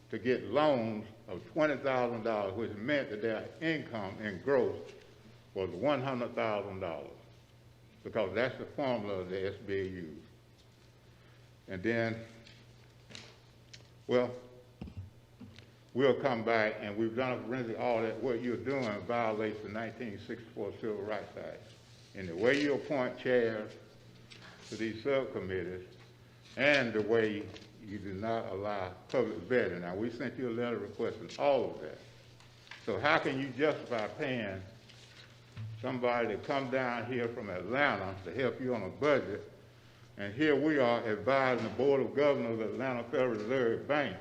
Speaker 12: to get loans of $20,000, which meant that their income and growth was $100,000, because that's the formula the SBA used. And then, well, we'll come back and we've done a forensic audit. What you're doing violates the 1964 Civil Rights Act. And the way you appoint chairs to these subcommittees and the way you do not allow public vetting. Now, we sent you a letter requesting all of that. So how can you justify paying somebody to come down here from Atlanta to help you on a budget, and here we are advising the Board of Governors of the Atlanta Federal Reserve Bank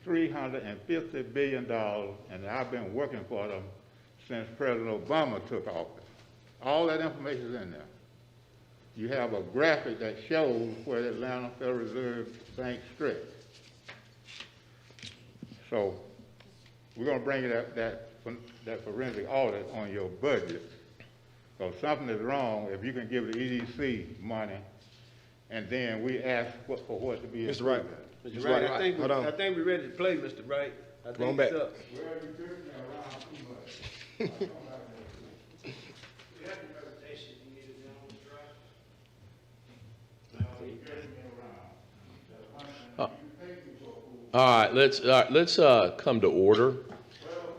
Speaker 12: $350 billion, and I've been working for them since President Obama took office. All that information is in there. You have a graphic that shows where the Atlanta Federal Reserve Bank stretches. So we're going to bring that forensic audit on your budget, because something is wrong if you can give the EDC money and then we ask for what to be.
Speaker 3: Mr. Wright. Mr. Wright, I think we're ready to play, Mr. Wright. I think
Speaker 7: Going back.
Speaker 3: it's up.
Speaker 12: Well, you took me around too much.
Speaker 2: All right, let's come to order.
Speaker 12: Well,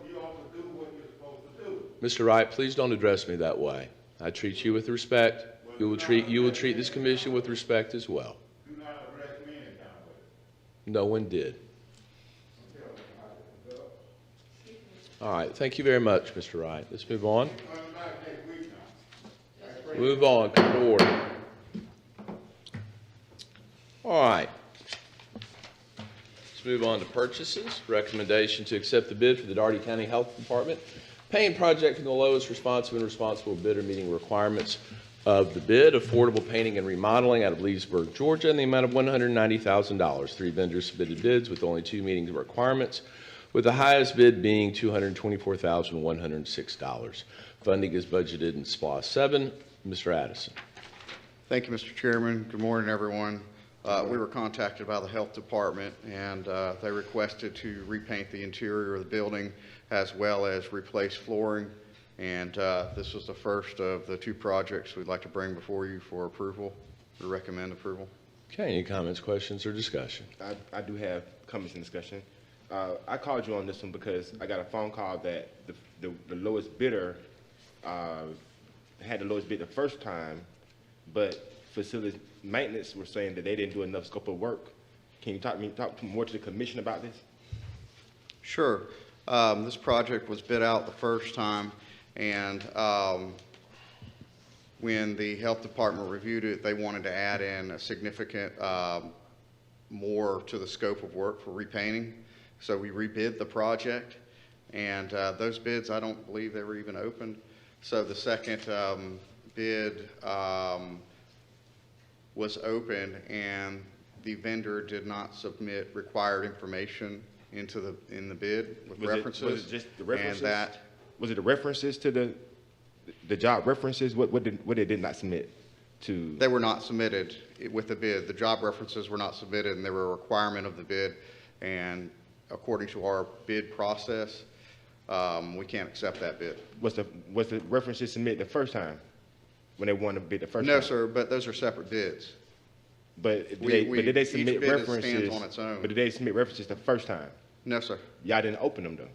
Speaker 12: you ought to do what you're supposed to do.
Speaker 2: Mr. Wright, please don't address me that way. I treat you with respect. You will treat this commission with respect as well.
Speaker 12: Do not address me in that way.
Speaker 2: No one did. All right, thank you very much, Mr. Wright. Let's move on. Move on, come to order. All right. Let's move on to purchases. Recommendation to accept the bid for the Dougherty County Health Department paint project from the lowest responsive and responsible bidder meeting requirements of the bid, affordable painting and remodeling out of Leesburg, Georgia, in the amount of $190,000. 3 vendors submitted bids with only 2 meeting requirements, with the highest bid being $224,106. Funding is budgeted in SPLOST 7. Mr. Addison.
Speaker 13: Thank you, Mr. Chairman. Good morning, everyone. We were contacted by the Health Department, and they requested to repaint the interior of the building as well as replace flooring. And this was the first of the 2 projects we'd like to bring before you for approval. We recommend approval.
Speaker 2: Okay, any comments, questions, or discussion?
Speaker 7: I do have comments and discussion. I called you on this one because I got a phone call that the lowest bidder had the lowest bid the first time, but facilities maintenance were saying that they didn't do enough scope of work. Can you talk more to the commission about this?
Speaker 13: Sure. This project was bid out the first time, and when the Health Department reviewed it, they wanted to add in a significant more to the scope of work for repainting. So we rebid the project, and those bids, I don't believe they were even opened. So the second bid was opened, and the vendor did not submit required information in the bid with references.
Speaker 7: Was it just the references?
Speaker 13: And that,
Speaker 7: was it the references to the job references? What they did not submit to?
Speaker 13: they were not submitted with the bid. The job references were not submitted, and they were a requirement of the bid. And according to our bid process, we can't accept that bid.
Speaker 7: Was the references submitted the first time when they won the bid the first time?
Speaker 13: No, sir, but those are separate bids.
Speaker 7: But did they submit
Speaker 13: each bid
Speaker 7: references?
Speaker 13: stands on its own.
Speaker 7: But did they submit references the first time?
Speaker 13: No, sir.
Speaker 7: Y'all didn't open them though.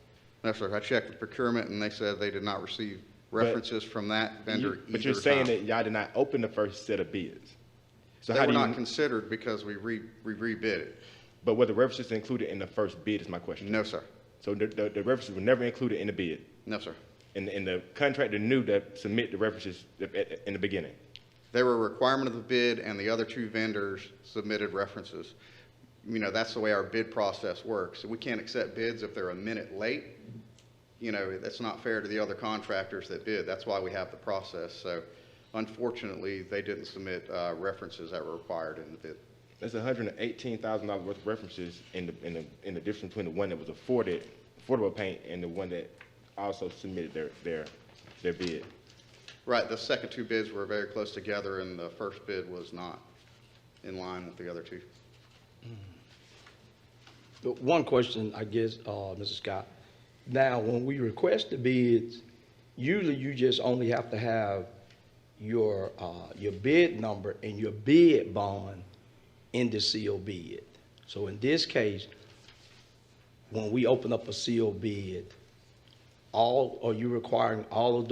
Speaker 13: No, sir. I checked with procurement, and they said they did not receive references from that vendor
Speaker 7: But you're saying that y'all did not open the first set of bids. So
Speaker 13: They
Speaker 7: how
Speaker 13: were
Speaker 7: do you?
Speaker 13: not considered because we rebid it.
Speaker 7: But were the references included in the first bid is my question.
Speaker 13: No, sir.
Speaker 7: So the references were never included in the bid?
Speaker 13: No, sir.
Speaker 7: And the contractor knew to submit the references in the beginning?
Speaker 13: They were a requirement of the bid, and the other two vendors submitted references. You know, that's the way our bid process works. We can't accept bids if they're a minute late. You know, that's not fair to the other contractors that bid. That's why we have the process. So unfortunately, they didn't submit references that were required in the bid.
Speaker 7: There's $118,000 worth of references in the difference between the one that was affordable paint and the one that also submitted their bid.
Speaker 13: Right, the second two bids were very close together, and the first bid was not in line with the other two.
Speaker 11: But one question, I guess, Mrs. Scott. Now, when we request the bids, usually you just only have to have your bid number and your bid bond in the sealed bid. So in this case, when we open up a sealed bid, are you requiring all of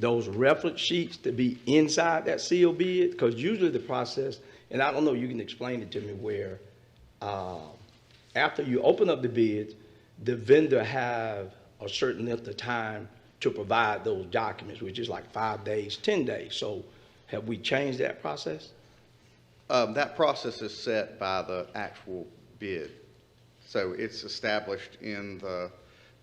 Speaker 11: those reference sheets to be inside that sealed bid? Because usually the process, and I don't know, you can explain it to me, where after you open up the bids, the vendor have a certain length of time to provide those documents, which is like 5 days, 10 days. So have we changed that process?
Speaker 13: That process is set by the actual bid. So it's established in the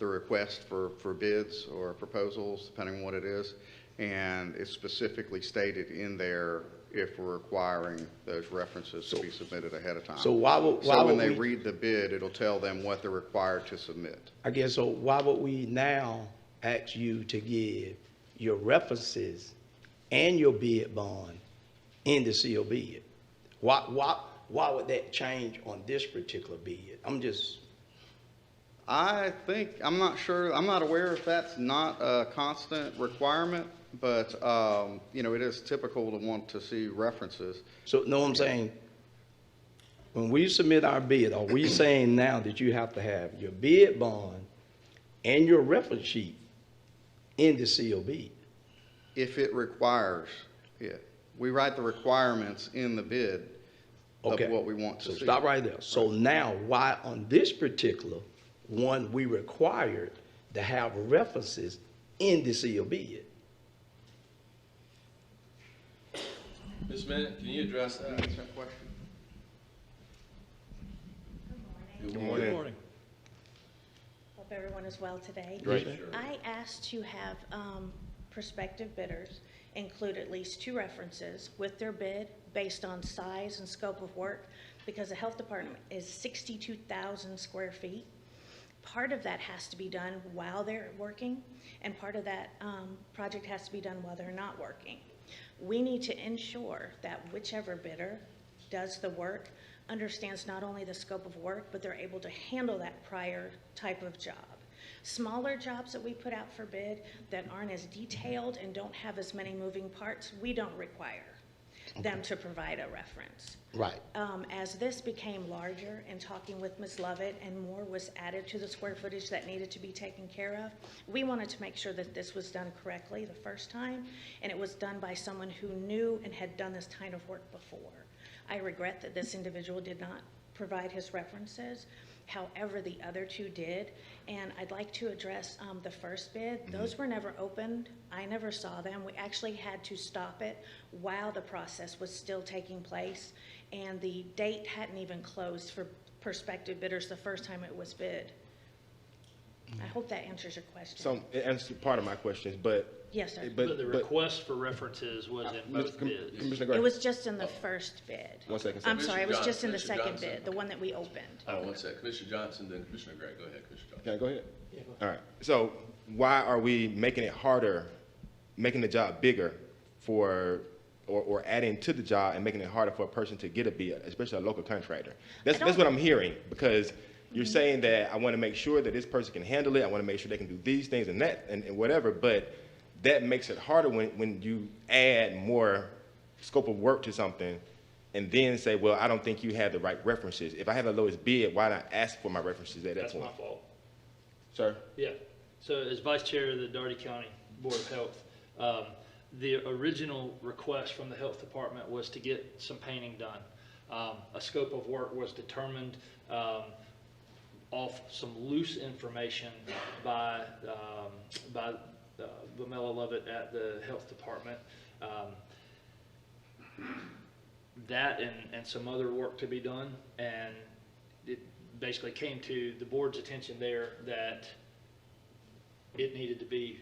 Speaker 13: request for bids or proposals, depending on what it is, and it's specifically stated in there if we're requiring those references to be submitted ahead of time.
Speaker 11: So
Speaker 13: when they read the bid, it'll tell them what they're required to submit.
Speaker 11: I guess, so why would we now ask you to give your references and your bid bond in the sealed bid? Why would that change on this particular bid?
Speaker 13: I'm not sure, I'm not aware if that's not a constant requirement, but, you know, it is typical to want to see references.
Speaker 11: So, no, I'm saying, when we submit our bid, are we saying now that you have to have your bid bond and your reference sheet in the sealed bid?
Speaker 13: If it requires it. We write the requirements in the bid of what we want to see.
Speaker 11: So stop right there. So now, why on this particular one, we required to have references in the sealed bid?
Speaker 2: Ms. Bennett, can you address that?
Speaker 13: Question?
Speaker 7: Good morning.
Speaker 9: Good morning.
Speaker 14: Hope everyone is well today.
Speaker 2: Great. Sure.
Speaker 14: I asked to have prospective bidders include at least 2 references with their bid based on size and scope of work, because the health department is 62,000 square feet. Part of that has to be done while they're working, and part of that project has to be done while they're not working. We need to ensure that whichever bidder does the work understands not only the scope of work, but they're able to handle that prior type of job. Smaller jobs that we put out for bid that aren't as detailed and don't have as many moving parts, we don't require them to provide a reference.
Speaker 11: Right.
Speaker 14: As this became larger, and talking with Ms. Lovett, and more was added to the square footage that needed to be taken care of, we wanted to make sure that this was done correctly the first time, and it was done by someone who knew and had done this kind of work before. I regret that this individual did not provide his references. However, the other 2 did, and I'd like to address the first bid. Those were never opened. I never saw them. We actually had to stop it while the process was still taking place, and the date hadn't even closed for prospective bidders the first time it was bid. I hope that answers your question.
Speaker 7: So it answers part of my questions, but.
Speaker 14: Yes, sir.
Speaker 6: But the request for references was in both bids.
Speaker 7: Commissioner Gray.
Speaker 14: It was just in the first bid.
Speaker 7: 1 second.
Speaker 14: I'm sorry, it was just in the
Speaker 2: Commissioner
Speaker 14: second
Speaker 2: Johnson.
Speaker 14: bid, the one that we opened.
Speaker 2: Oh, 1 second. Commissioner Johnson, then Commissioner Gray. Go ahead, Commissioner Johnson.
Speaker 7: Can I go ahead? All right. So why are we making it harder, making the job bigger or adding to the job and making it harder for a person to get a bid, especially a local contractor? That's what I'm hearing, because you're saying that I want to make sure that this person can handle it. I want to make sure they can do these things and that and whatever, but that makes it harder when you add more scope of work to something and then say, well, I don't think you have the right references. If I have the lowest bid, why not ask for my references at that point?
Speaker 6: That's my fault.
Speaker 7: Sir?
Speaker 6: Yeah. So as Vice Chair of the Dougherty County Board of Health, the original request from the Health Department was to get some painting done. A scope of work was determined off some loose information by Pamela Lovett at the Health Department. That and some other work to be done, and it basically came to the board's attention there that it needed to be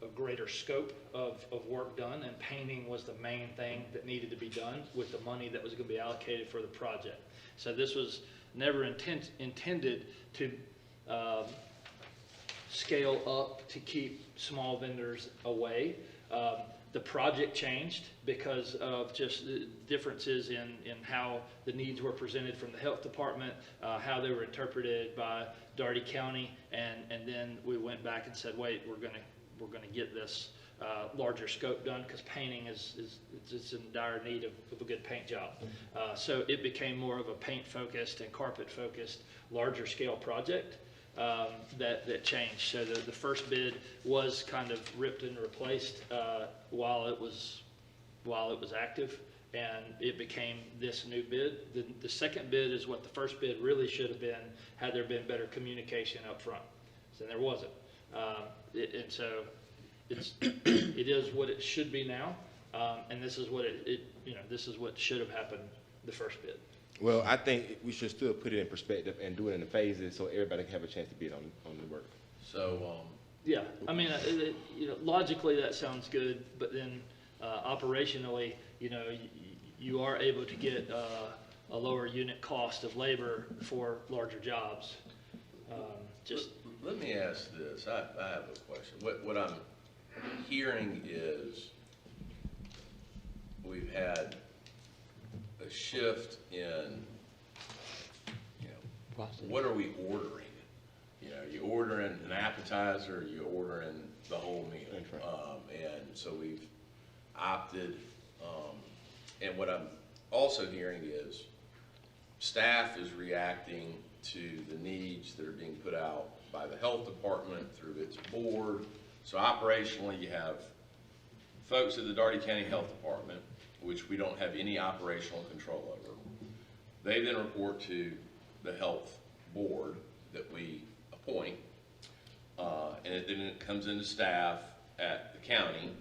Speaker 6: a greater scope of work done, and painting was the main thing that needed to be done with the money that was going to be allocated for the project. So this was never intended to scale up to keep small vendors away. The project changed because of just the differences in how the needs were presented from the health department, how they were interpreted by Dougherty County, and then we went back and said, wait, we're gonna get this larger scope done, because painting is in dire need of a good paint job. So it became more of a paint focused and carpet focused, larger scale project. That changed. So the first bid was kind of ripped and replaced while it was active, and it became this new bid. The second bid is what the first bid really should have been had there been better communication up front. So there wasn't, and so it is what it should be now, and this is what this is what should have happened the first bid.
Speaker 7: Well, I think we should still put it in perspective and do it in the phases so everybody can have a chance to bid on the work.
Speaker 2: So,
Speaker 6: yeah, I mean, logically that sounds good, but then operationally, you are able to get a lower unit cost of labor for larger jobs.
Speaker 2: Let me ask this. I have a question. What I'm hearing is we've had a shift in, what are we ordering? You ordering an appetizer, you ordering the whole meal. And so we've opted, and what I'm also hearing is staff is reacting to the needs that are being put out by the health department through its board. So operationally, you have folks at the Dougherty County Health Department, which we don't have any operational control over. They then report to the health board that we appoint, and then it comes into staff at the county,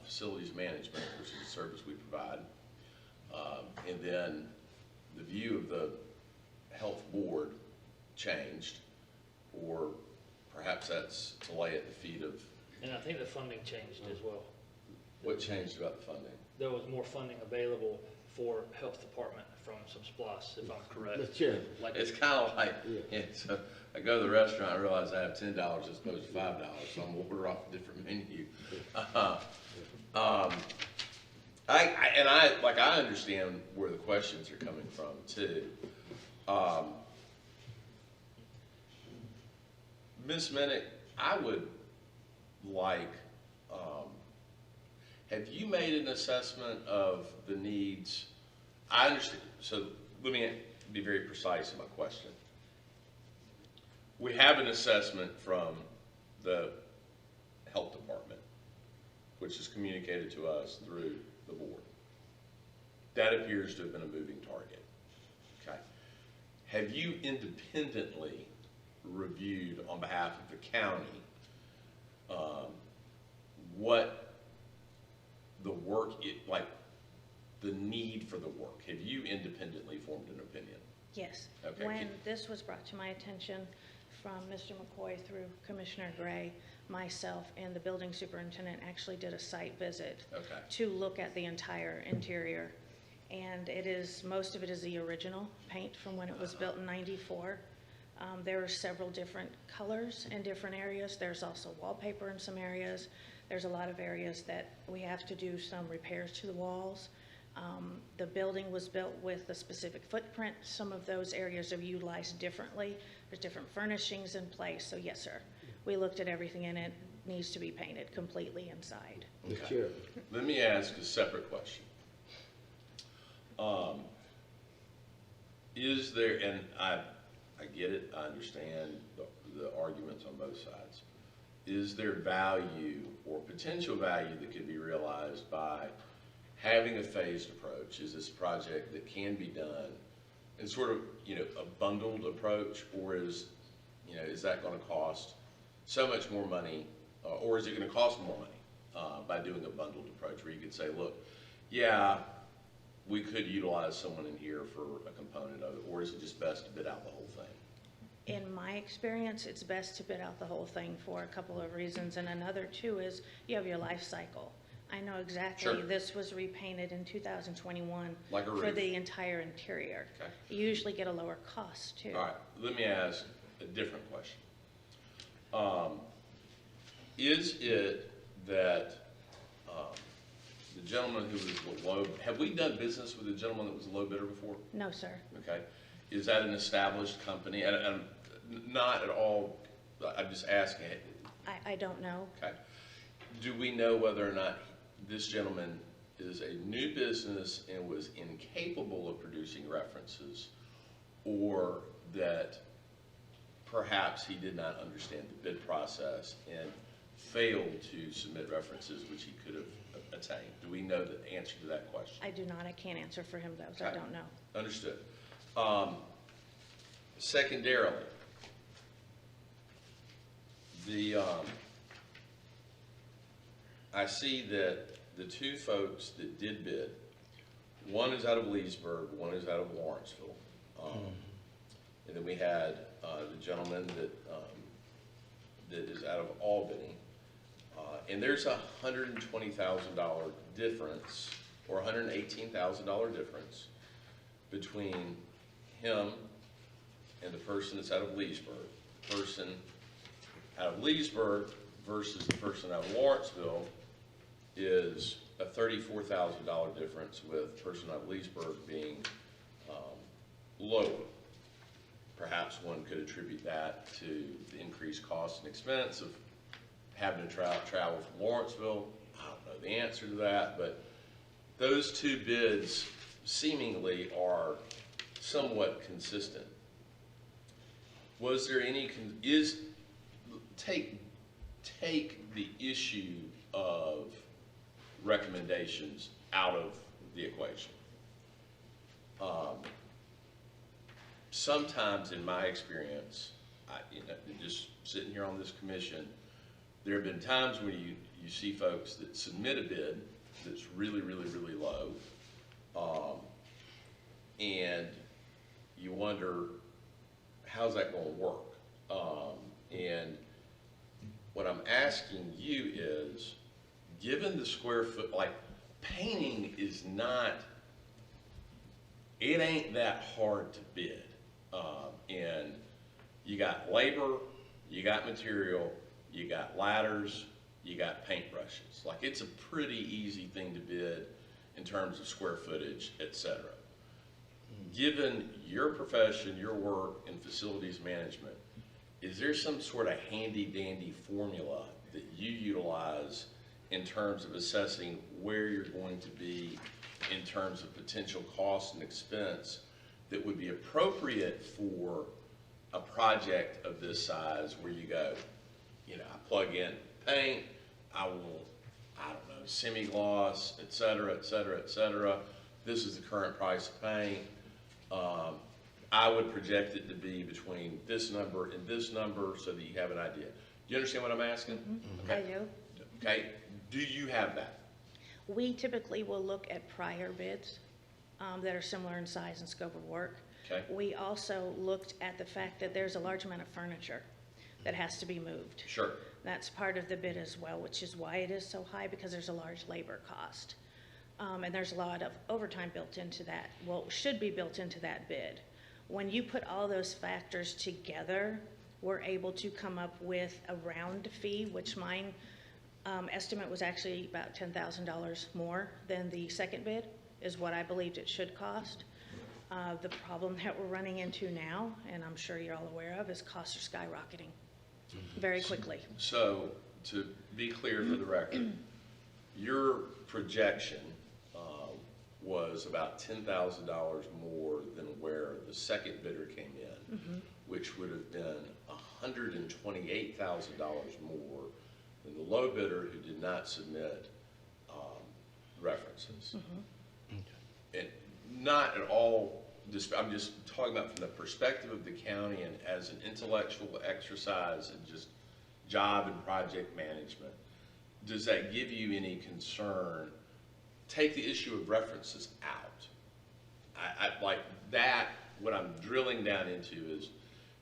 Speaker 2: facilities management, which is a service we provide, and then the view of the health board changed, or perhaps that's to lay at the feet of.
Speaker 6: And I think the funding changed as well.
Speaker 2: What changed about the funding?
Speaker 6: There was more funding available for health department from some SPLOST, if I'm correct.
Speaker 3: Mr. Chairman.
Speaker 2: It's kind of like, so I go to the restaurant, I realize I have $10 as opposed to $5, so I'm gonna order off a different menu. I understand where the questions are coming from too. Ms. Minnick, I would like, have you made an assessment of the needs? I understand, so let me be very precise in my question. We have an assessment from the health department, which is communicated to us through the board. That appears to have been a moving target, okay? Have you independently reviewed on behalf of the county what the work, the need for the work? Have you independently formed an opinion?
Speaker 14: Yes.
Speaker 2: Okay.
Speaker 14: When this was brought to my attention from Mr. McCoy through Commissioner Gray, myself and the building superintendent actually did a site visit to look at the entire interior. And most of it is the original paint from when it was built in '94. There are several different colors in different areas. There's also wallpaper in some areas. There's a lot of areas that we have to do some repairs to the walls. The building was built with a specific footprint. Some of those areas are utilized differently. There's different furnishings in place. So yes, sir, we looked at everything and it needs to be painted completely inside.
Speaker 2: Okay. Let me ask a separate question. Is there, and I get it, I understand the arguments on both sides. Is there value or potential value that could be realized by having a phased approach? Is this a project that can be done in sort of, a bundled approach, or is that going to cost so much more money, or is it going to cost more money by doing a bundled approach where you could say, look, yeah, we could utilize someone in here for a component of it, or is it just best to bid out the whole thing?
Speaker 14: In my experience, it's best to bid out the whole thing for a couple of reasons, and another too is you have your life cycle. I know exactly.
Speaker 2: Sure.
Speaker 14: This was repainted in 2021
Speaker 2: Like a
Speaker 14: for
Speaker 2: roof.
Speaker 14: the entire interior.
Speaker 2: Okay.
Speaker 14: You usually get a lower cost too.
Speaker 2: All right, let me ask a different question. Is it that the gentleman who was the low, have we done business with the gentleman that was the low bidder before?
Speaker 14: No, sir.
Speaker 2: Okay. Is that an established company? And not at all, I'm just asking.
Speaker 14: I don't know.
Speaker 2: Okay. Do we know whether or not this gentleman is a new business and was incapable of producing references, or that perhaps he did not understand the bid process and failed to submit references which he could have attained? Do we know the answer to that question?
Speaker 14: I do not. I can't answer for him though, so I
Speaker 2: Okay.
Speaker 14: don't know.
Speaker 2: Understood. Secondarily, I see that the two folks that did bid, one is out of Leesburg, one is out of Lawrenceville. And then we had the gentleman that is out of Albany. And there's a $120,000 difference, or $118,000 difference between him and the person that's out of Leesburg. The person out of Leesburg versus the person out of Lawrenceville is a $34,000 difference, with the person out of Leesburg being lower. Perhaps one could attribute that to the increased cost and expense of having to travel from Lawrenceville. I don't know the answer to that, but those two bids seemingly are somewhat consistent. Was there any, take the issue of recommendations out of the equation. Sometimes in my experience, just sitting here on this commission, there have been times when you see folks that submit a bid that's really, really, really low, and you wonder, how's that going to work? And what I'm asking you is, given the square foot, like painting is not, it ain't that hard to bid. And you got labor, you got material, you got ladders, you got paintbrushes. Like, it's a pretty easy thing to bid in terms of square footage, et cetera. Given your profession, your work in facilities management, is there some sort of handy dandy formula that you utilize in terms of assessing where you're going to be in terms of potential cost and expense that would be appropriate for a project of this size, where you go, I plug in paint, I will, I don't know, semi-gloss, et cetera, et cetera, et cetera. This is the current price of paint. I would project it to be between this number and this number so that you have an idea. Do you understand what I'm asking?
Speaker 14: Mm-hmm. Okay. I do.
Speaker 2: Okay. Do you have that?
Speaker 14: We typically will look at prior bids that are similar in size and scope of work.
Speaker 2: Okay.
Speaker 14: We also looked at the fact that there's a large amount of furniture that has to be moved.
Speaker 2: Sure.
Speaker 14: That's part of the bid as well, which is why it is so high, because there's a large labor cost. And there's a lot of overtime built into that, should be built into that bid. When you put all those factors together, we're able to come up with a round fee, which mine estimate was actually about $10,000 more than the second bid, is what I believed it should cost. The problem that we're running into now, and I'm sure you're all aware of, is costs are skyrocketing very quickly.
Speaker 2: So, to be clear for the record, your projection was about $10,000 more than where the second bidder came in, which would have been $128,000 more than the low bidder, who did not submit references. And not at all, I'm just talking about from the perspective of the county and as an intellectual exercise and just job and project management. Does that give you any concern? Take the issue of references out. I like that. What I'm drilling down into is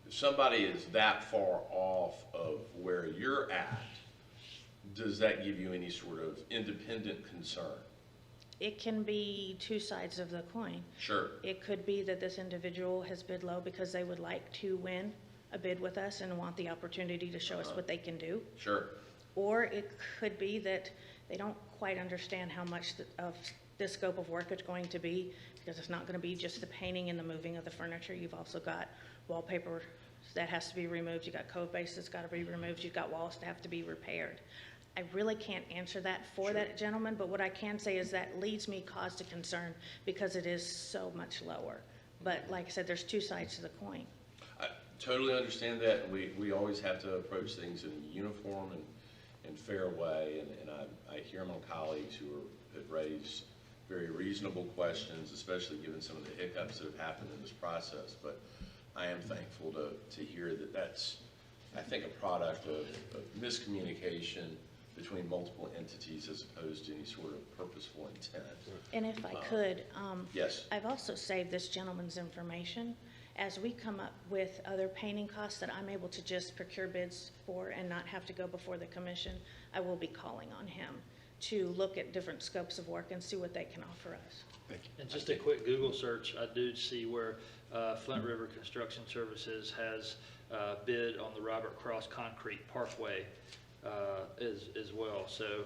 Speaker 2: if somebody is that far off of where you're at, does that give you any sort of independent concern?
Speaker 14: It can be two sides of the coin.
Speaker 2: Sure.
Speaker 14: It could be that this individual has bid low because they would like to win a bid with us and want the opportunity to show us what they can do.
Speaker 2: Sure.
Speaker 14: Or it could be that they don't quite understand how much of this scope of work is going to be, because it's not going to be just the painting and the moving of the furniture. You've also got wallpaper that has to be removed. You've got code base that's got to be removed. You've got walls that have to be repaired. I really can't answer that for that gentleman, but what I can say is that leads me cause to concern because it is so much lower. But like I said, there's two sides to the coin.
Speaker 2: I totally understand that. We always have to approach things in a uniform and fair way, and I hear my colleagues who have raised very reasonable questions, especially given some of the hiccups that have happened in this process. But I am thankful to hear that that's, I think, a product of miscommunication between multiple entities as opposed to any sort of purposeful intent.
Speaker 14: And if I could,
Speaker 2: yes.
Speaker 14: I've also saved this gentleman's information. As we come up with other painting costs that I'm able to just procure bids for and not have to go before the commission, I will be calling on him to look at different scopes of work and see what they can offer us.
Speaker 2: Thank you.
Speaker 6: And just a quick Google search, I do see where Flint River Construction Services has bid on the Robert Cross Concrete Parkway as well. So,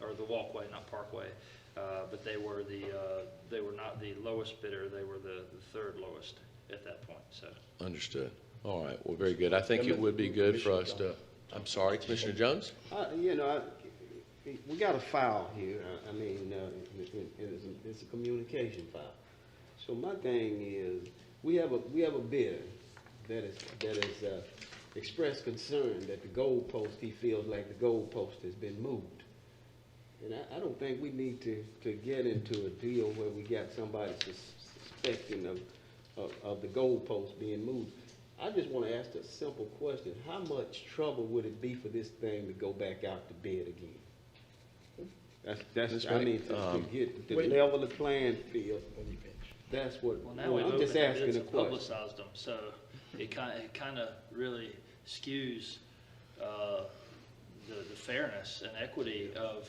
Speaker 6: or the walkway, not parkway, but they were not the lowest bidder. They were the third lowest at that point. So
Speaker 2: Understood. All right. Well, very good. I think it would be good for us to. I'm sorry, Commissioner Jones.
Speaker 3: We got a file here. I mean, it's a communication file. So my thing is, we have a bidder that is expressed concern that the goalpost, he feels like the goalpost has been moved. And I don't think we need to get into a deal where we got somebody suspecting of the goalpost being moved. I just want to ask a simple question. How much trouble would it be for this thing to go back out to bid again? That's I mean, to get to level the playing field. That's what,
Speaker 6: well, now we've
Speaker 3: I'm just
Speaker 6: opened
Speaker 3: asking
Speaker 6: bids
Speaker 3: a
Speaker 6: and
Speaker 3: question.
Speaker 6: publicized them, so it kind of really skews the fairness and equity of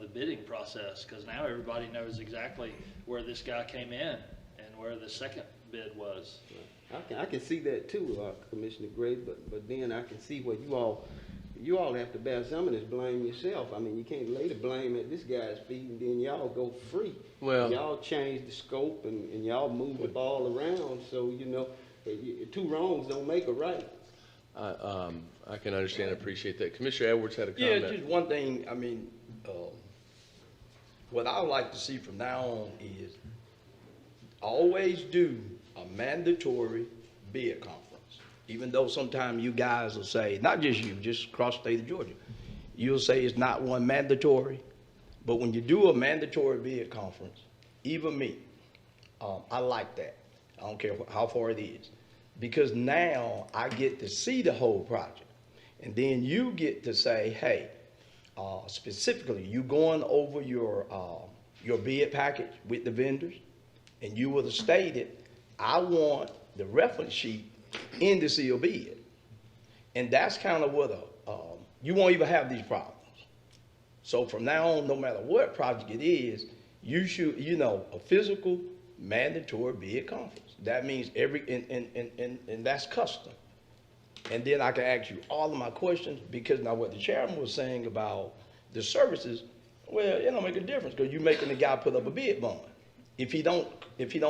Speaker 6: the bidding process, because now everybody knows exactly where this guy came in and where the second bid was.
Speaker 3: I can see that too, Commissioner Gray, but then I can see where you all have to bear some of this blame yourself. I mean, you can't lay the blame at this guy's feet and then y'all go free.
Speaker 2: Well,
Speaker 3: y'all change the scope and y'all move the ball around, so you know, two wrongs don't make a right.
Speaker 2: I can understand and appreciate that. Commissioner Edwards had a comment.
Speaker 11: Yeah, just one thing. I mean, what I would like to see from now on is always do a mandatory bid conference. Even though sometimes you guys will say, not just you, just across the state of Georgia, you'll say it's not one mandatory, but when you do a mandatory bid conference, even me, I like that. I don't care how far it is, because now I get to see the whole project. And then you get to say, hey, specifically, you going over your bid package with the vendors, and you would have stated, I want the reference sheet in the sealed bid. And that's kind of what you won't even have these problems. So from now on, no matter what project it is, you should, a physical mandatory bid conference. That means and that's custom. And then I can ask you all of my questions, because now what the chairman was saying about the services, well, it don't make a difference, because you're making the guy put up a bid bond. If he don't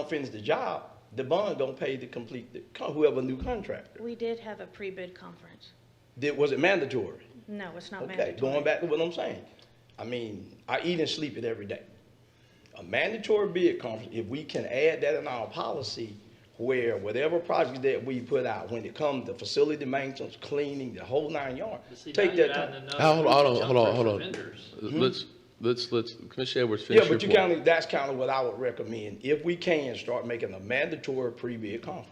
Speaker 11: finish the job, the bond don't pay to complete whoever new contractor.
Speaker 14: We did have a pre-bid conference.
Speaker 11: Was it mandatory?
Speaker 14: No, it's not
Speaker 11: Okay,
Speaker 14: mandatory.
Speaker 11: going back to what I'm saying. I mean, I eat and sleep it every day. A mandatory bid conference, if we can add that in our policy, where whatever project that we put out, when it comes to facility maintenance, cleaning, the whole 9 yards, take that time.
Speaker 2: Hold on. let's, Commissioner Edwards, finish
Speaker 11: Yeah, but
Speaker 2: your point.
Speaker 11: that's kind of what I would recommend. If we can start making a mandatory pre-bid conference,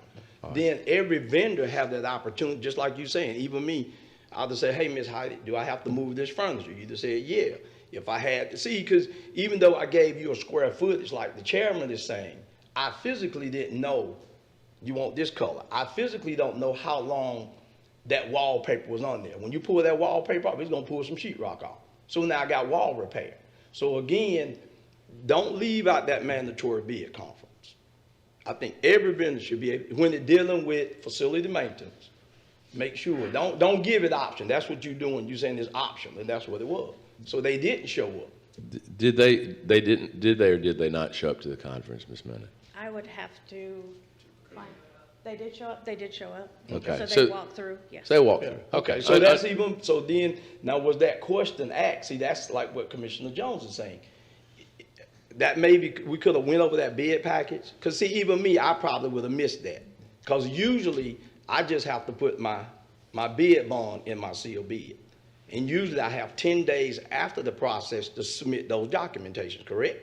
Speaker 11: then every vendor have that opportunity, just like you saying, even me, I'll just say, hey, Miss Heidi, do I have to move this furniture? You just said, yeah. If I had to see, because even though I gave you a square footage, like the chairman is saying, I physically didn't know you want this color. I physically don't know how long that wallpaper was on there. When you pull that wallpaper off, it's gonna pull some sheetrock off. So now I got wall repair. So again, don't leave out that mandatory bid conference. I think every vendor should be able, when they're dealing with facility maintenance, make sure, don't give it option. That's what you're doing. You're saying it's optional, and that's what it was. So they didn't show up.
Speaker 2: Did they or did they not show up to the conference, Ms. Minnick?
Speaker 14: I would have to find, they did show up,
Speaker 2: Okay.
Speaker 14: So they walked through, yes.
Speaker 2: So they walked through, okay.
Speaker 11: So that's even, so then, now was that question asked? See, that's like what Commissioner Jones is saying. That maybe, we could have went over that bid package. Cause see, even me, I probably would have missed that. Cause usually, I just have to put my bid bond in my sealed bid. And usually I have 10 days after the process to submit those documentations, correct?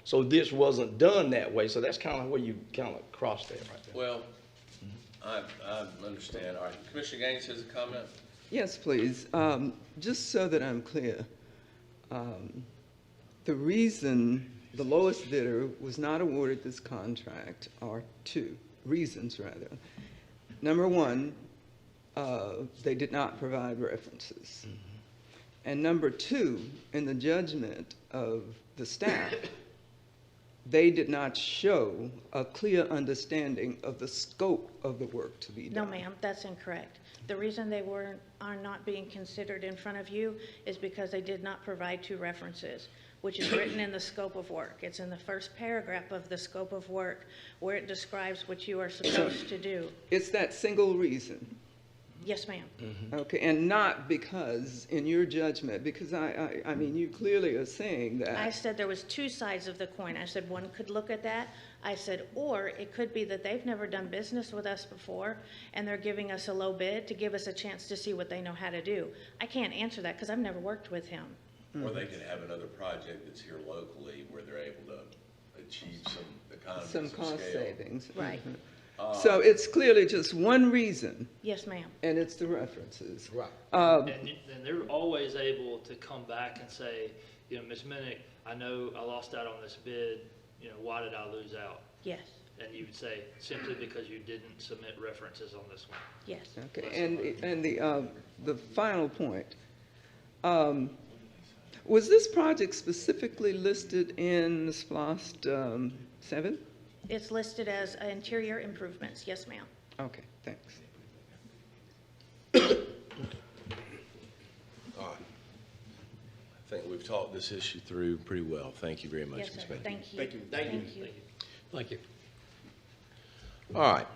Speaker 11: So this wasn't done that way, so that's kind of where you kind of cross that right there.
Speaker 2: Well, I understand. All right, Commissioner Gaines has a comment?
Speaker 4: Yes, please. Just so that I'm clear, the reason the lowest bidder was not awarded this contract are two reasons, rather. Number one, they did not provide references. And number two, in the judgment of the staff, they did not show a clear understanding of the scope of the work to be done.
Speaker 14: No, ma'am, that's incorrect. The reason they are not being considered in front of you is because they did not provide two references, which is written in the scope of work. It's in the first paragraph of the scope of work where it describes what you are supposed to do.
Speaker 4: It's that single reason.
Speaker 14: Yes, ma'am.
Speaker 4: Okay, and not because, in your judgment, because I mean, you clearly are saying that.
Speaker 14: I said there was two sides of the coin. I said one could look at that. I said, or it could be that they've never done business with us before and they're giving us a low bid to give us a chance to see what they know how to do. I can't answer that because I've never worked with him.
Speaker 2: Or they could have another project that's here locally where they're able to achieve some economies of scale.
Speaker 4: Some cost savings.
Speaker 14: Right.
Speaker 4: So it's clearly just one reason,
Speaker 14: Yes, ma'am.
Speaker 4: and it's the references.
Speaker 11: Right.
Speaker 6: And they're always able to come back and say, you know, Ms. Minnick, I know I lost out on this bid, you know, why did I lose out?
Speaker 14: Yes,
Speaker 6: And you would say, simply because you didn't submit references on this one.
Speaker 14: yes.
Speaker 4: Okay, and the final point, was this project specifically listed in the SPLOST 7?
Speaker 14: It's listed as interior improvements. Yes, ma'am.
Speaker 4: Okay, thanks.
Speaker 2: All right. I think we've talked this issue through pretty well. Thank you very much,
Speaker 14: Yes,
Speaker 2: Ms.
Speaker 14: sir.
Speaker 2: Minnick.
Speaker 14: Thank you.
Speaker 11: Thank you. Thank you.
Speaker 14: Thank you.
Speaker 9: Thank you.
Speaker 2: All right.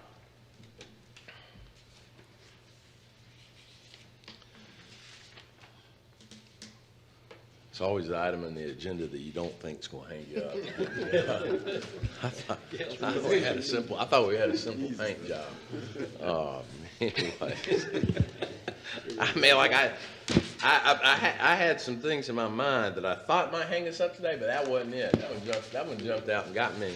Speaker 2: It's always the item on the agenda that you don't think is going to hang you up. I thought we had a simple paint job. Anyway. I mean, like I had some things in my mind that I thought might hang us up today, but that wasn't it. That one jumped out and got me.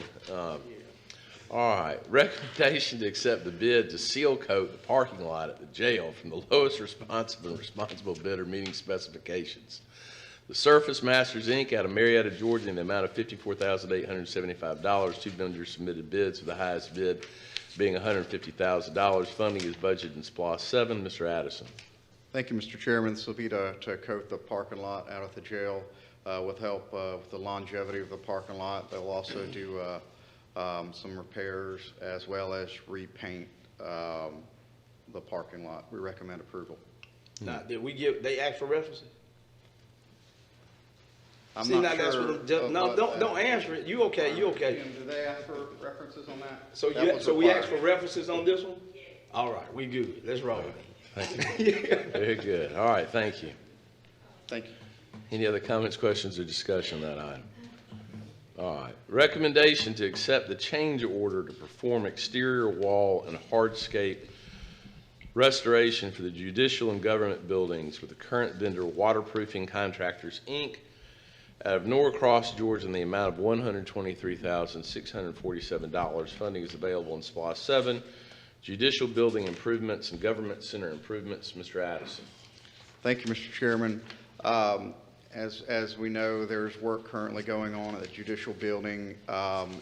Speaker 2: All right, recommendation to accept the bid to seal coat the parking lot at the jail from the lowest responsible bidder meeting specifications. The Surface Masters, Inc. out of Marietta, Georgia, in the amount of $54,875. Two vendors submitted bids, with the highest bid being $150,000. Funding is budgeted in SPLOST 7. Mr. Addison.
Speaker 13: Thank you, Mr. Chairman. This will be to coat the parking lot out at the jail with help with the longevity of the parking lot. They'll also do some repairs as well as repaint the parking lot. We recommend approval.
Speaker 11: Now, they ask for references?
Speaker 13: I'm
Speaker 11: See,
Speaker 13: not
Speaker 11: now that's
Speaker 13: sure
Speaker 11: what, don't answer it. You okay, you okay.
Speaker 13: Do they ask for references on that?
Speaker 11: So we asked for references on this one? All right, we good. Let's roll.
Speaker 2: Thank you. Very good. All right, thank you.
Speaker 13: Thank you.
Speaker 2: Any other comments, questions, or discussion on that item? All right. Recommendation to accept the change order to perform exterior wall and hardscape restoration for the judicial and government buildings with the current vendor, Waterproofing Contractors, Inc., out of Norcross, Georgia, in the amount of $123,647. Funding is available in SPLOST 7, Judicial Building Improvements and Government Center Improvements. Mr. Addison.
Speaker 13: Thank you, Mr. Chairman. As we know, there's work currently going on at the judicial building,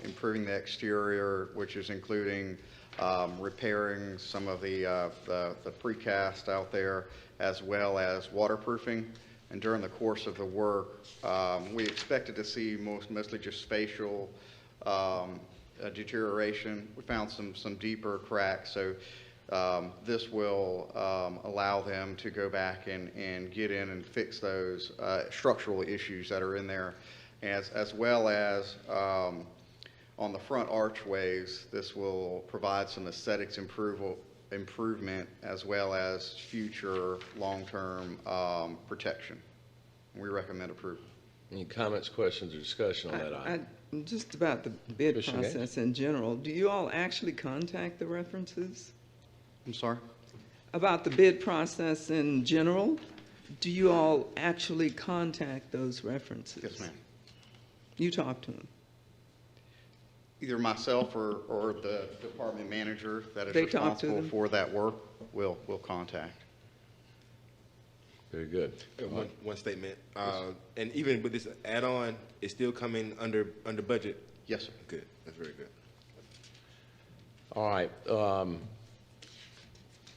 Speaker 13: improving the exterior, which is including repairing some of the precast out there, as well as waterproofing. And during the course of the work, we expected to see mostly just spatial deterioration. We found some deeper cracks, so this will allow them to go back and get in and fix those structural issues that are in there, as well as on the front archways. This will provide some aesthetics improvement as well as future long-term protection. We recommend approval.
Speaker 2: Any comments, questions, or discussion on that item?
Speaker 4: Just about the bid process in general, do you all actually contact the references?
Speaker 13: I'm sorry?
Speaker 4: About the bid process in general, do you all actually contact those references?
Speaker 13: Yes, ma'am.
Speaker 4: You talk to them?
Speaker 13: Either myself or the department manager that is
Speaker 4: They talk to
Speaker 13: responsible
Speaker 4: them?
Speaker 13: for that work will contact.
Speaker 2: Very good.
Speaker 7: One statement. And even with this add-on, it's still coming under budget?
Speaker 13: Yes, sir.
Speaker 7: Good. That's very good.
Speaker 2: All right.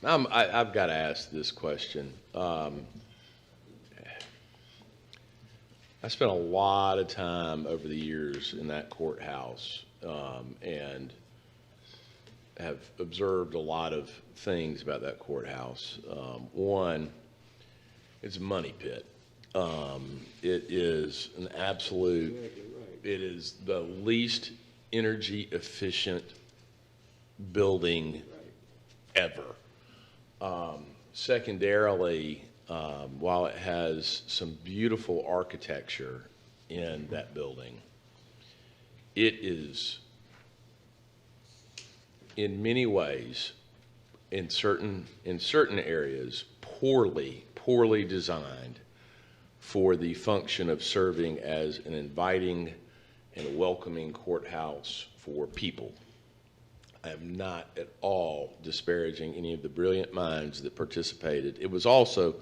Speaker 2: I've got to ask this question. I spent a lot of time over the years in that courthouse and have observed a lot of things about that courthouse. One, it's a money pit. It is an absolute, it is the least energy efficient building ever. Secondarily, while it has some beautiful architecture in that building, it is in many ways, in certain areas, poorly designed for the function of serving as an inviting and welcoming courthouse for people. I am not at all disparaging any of the brilliant minds that participated. It was also,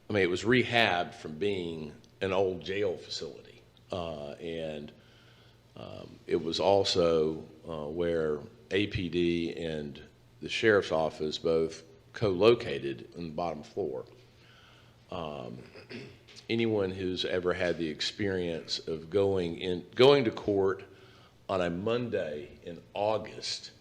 Speaker 2: it was rehabbed from being an old jail facility. It was also where APD and the sheriff's office both co-located on the bottom floor. Anyone who's ever had the experience of going to court on a Monday in August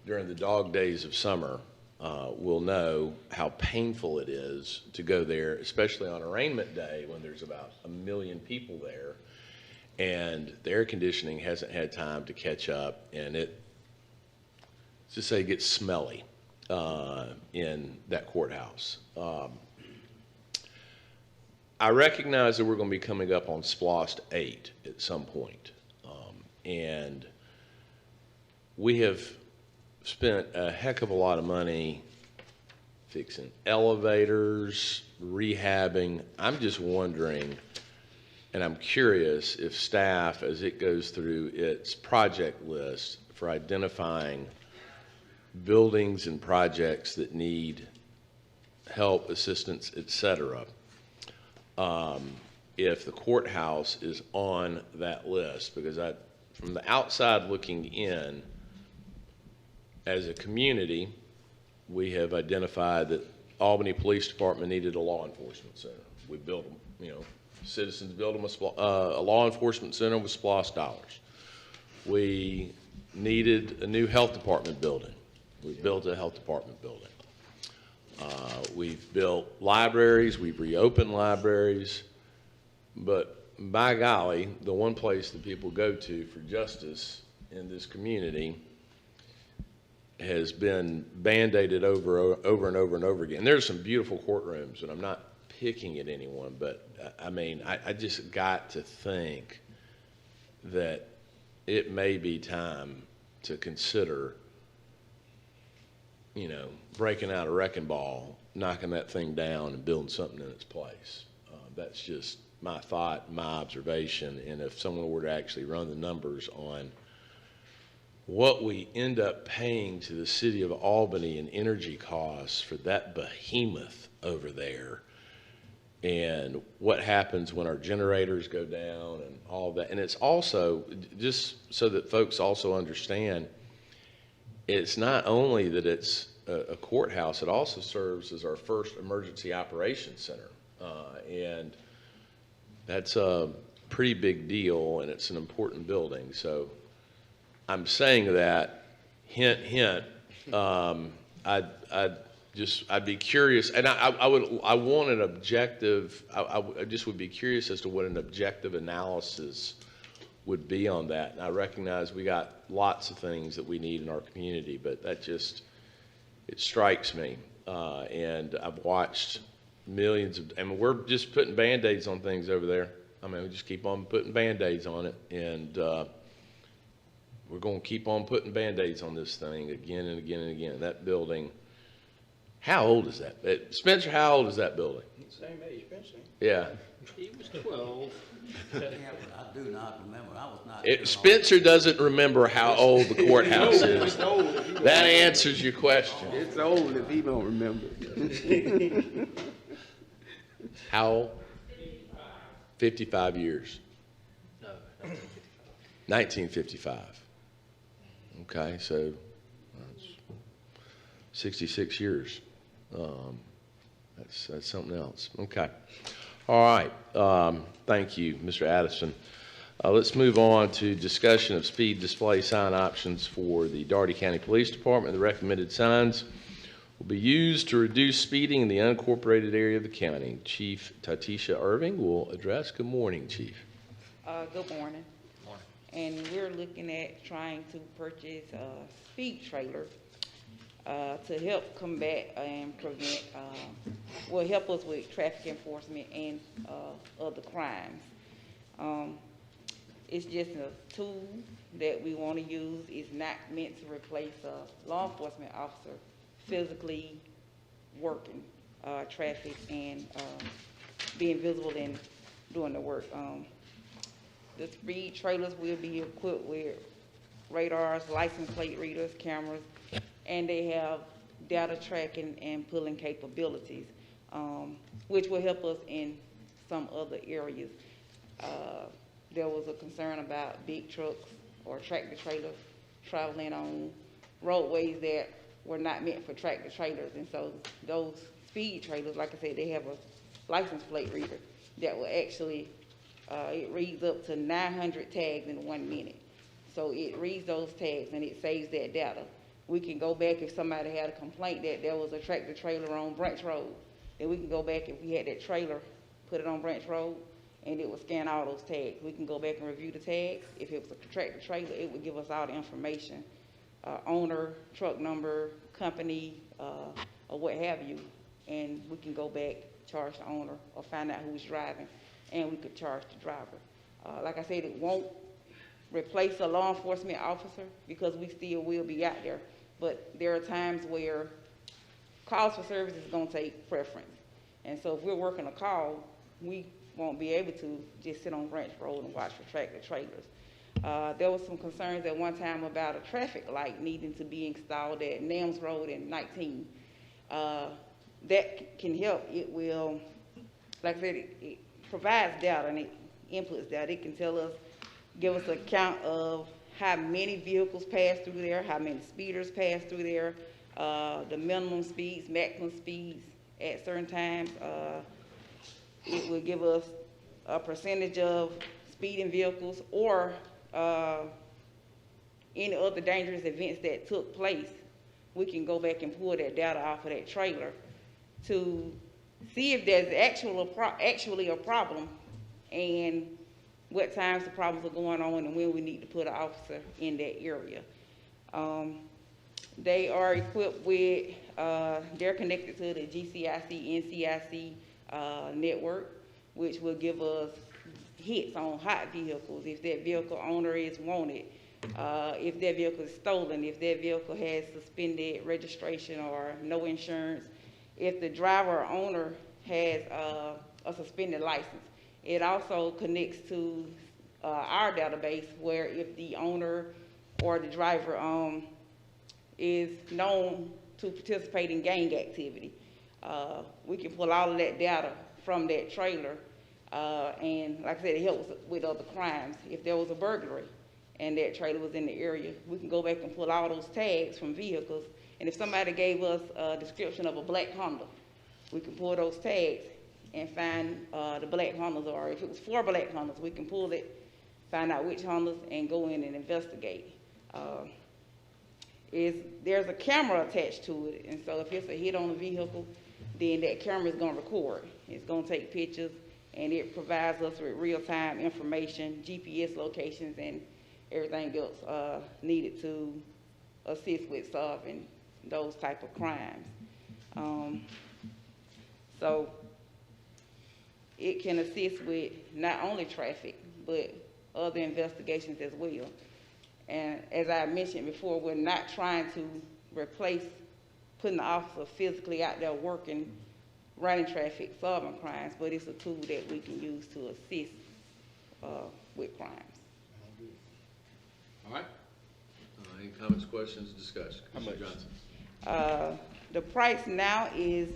Speaker 2: during the dog days of summer will know how painful it is to go there, especially on arraignment day when there's about 1 million people there and the air conditioning hasn't had time to catch up, and let's just say it gets smelly in that courthouse. I recognize that we're going to be coming up on SPLOST 8 at some point. And we have spent a heck of a lot of money fixing elevators, rehabbing. I'm just wondering, and I'm curious if staff, as it goes through its project list for identifying buildings and projects that need help, assistance, etc., if the courthouse is on that list, because from the outside looking in, as a community, we have identified that Albany Police Department needed a law enforcement center. We built them, citizens built them a law enforcement center with SPLOST dollars. We needed a new health department building. We built a health department building. We've built libraries, we've reopened libraries, but by golly, the one place that people go to for justice in this community has been band-aided over and over again. And there's some beautiful courtrooms, and I'm not picking at anyone, but I just got to think that it may be time to consider, breaking out a wrecking ball, knocking that thing down and building something in its place. That's just my thought, my observation, and if someone were to actually run the numbers on what we end up paying to the city of Albany in energy costs for that behemoth over there, and what happens when our generators go down and all that. And it's also, just so that folks also understand, it's not only that it's a courthouse, it also serves as our first emergency operations center. And that's a pretty big deal, and it's an important building. So I'm saying that, hint, hint, I'd be curious, and I want an objective, I just would be curious as to what an objective analysis would be on that. And I recognize we got lots of things that we need in our community, but that just, it strikes me. And I've watched millions of, I mean, we're just putting Band-Aids on things over there. I mean, we just keep on putting Band-Aids on it, and we're going to keep on putting Band-Aids on this thing again and again and again. That building, how old is that? Spencer, how old is that building?
Speaker 11: Same age, Spencer.
Speaker 2: Yeah.
Speaker 6: He was 12.
Speaker 15: Yeah, but I do not remember. I was not.
Speaker 2: Spencer doesn't remember how old the courthouse is. That answers your question.
Speaker 3: It's old if he don't remember.
Speaker 2: How old? 55 years.
Speaker 6: No,
Speaker 2: 1955. Okay, so that's 66 years. That's something else. Okay. All right. Thank you, Mr. Addison. Let's move on to discussion of speed display sign options for the Dougherty County Police Department. The recommended signs will be used to reduce speeding in the unincorporated area of the county. Chief Tatisha Irving will address. Good morning, Chief.
Speaker 16: Good morning.
Speaker 6: Morning.
Speaker 16: And we're looking at trying to purchase a speed trailer to help combat and prevent, will help us with traffic enforcement and other crimes. It's just a tool that we want to use. It's not meant to replace a law enforcement officer physically working traffic and being visible and doing the work. The speed trailers will be equipped with radars, license plate readers, cameras, and they have data tracking and pulling capabilities, which will help us in some other areas. There was a concern about big trucks or tractor trailers traveling on roadways that were not meant for tractor trailers. And so those speed trailers, like I said, they have a license plate reader that will actually, it reads up to 900 tags in 1 minute. So it reads those tags and it saves that data. We can go back if somebody had a complaint that there was a tractor trailer on Branch Road. Then we can go back if we had that trailer, put it on Branch Road, and it would scan all those tags. We can go back and review the tags. If it was a tractor trailer, it would give us all the information, owner, truck number, company, or what have you. And we can go back, charge the owner, or find out who's driving, and we could charge the driver. Like I said, it won't replace a law enforcement officer because we still will be out there. But there are times where calls for service is going to take preference. And so if we're working a call, we won't be able to just sit on Branch Road and watch for tractor trailers. There was some concerns at one time about a traffic light needing to be installed at Nams Road and 19. That can help. It will, like I said, it provides data and it inputs data. It can tell us, give us a count of how many vehicles pass through there, how many speeders pass through there, the minimum speeds, maximum speeds at certain times. It will give us a percentage of speeding vehicles or any other dangerous events that took place. We can go back and pull that data off of that trailer to see if there's actually a problem and what times the problems are going on and when we need to put an officer in that area. They are equipped with, they're connected to the GCIC, NCIC network, which will give us hits on hot vehicles if that vehicle owner is wanted, if that vehicle is stolen, if that vehicle has suspended registration or no insurance, if the driver or owner has a suspended license. It also connects to our database where if the owner or the driver is known to participate in gang activity, we can pull all of that data from that trailer. And like I said, it helps with other crimes. If there was a burglary and that trailer was in the area, we can go back and pull all those tags from vehicles. And if somebody gave us a description of a black Honda, we can pull those tags and find the black Hondas, or if it was 4 black Hondas, we can pull it, find out which Hondas, and go in and investigate. There's a camera attached to it, and so if it's a hit on a vehicle, then that camera is going to record. It's going to take pictures, and it provides us with real-time information, GPS locations, and everything else needed to assist with solving those type of crimes. So it can assist with not only traffic, but other investigations as well. And as I mentioned before, we're not trying to replace putting the officer physically out there working, running traffic, solving crimes, but it's a tool that we can use to assist with crimes.
Speaker 2: All right. Any comments, questions, discussion? Commissioner Johnson.
Speaker 16: The price now is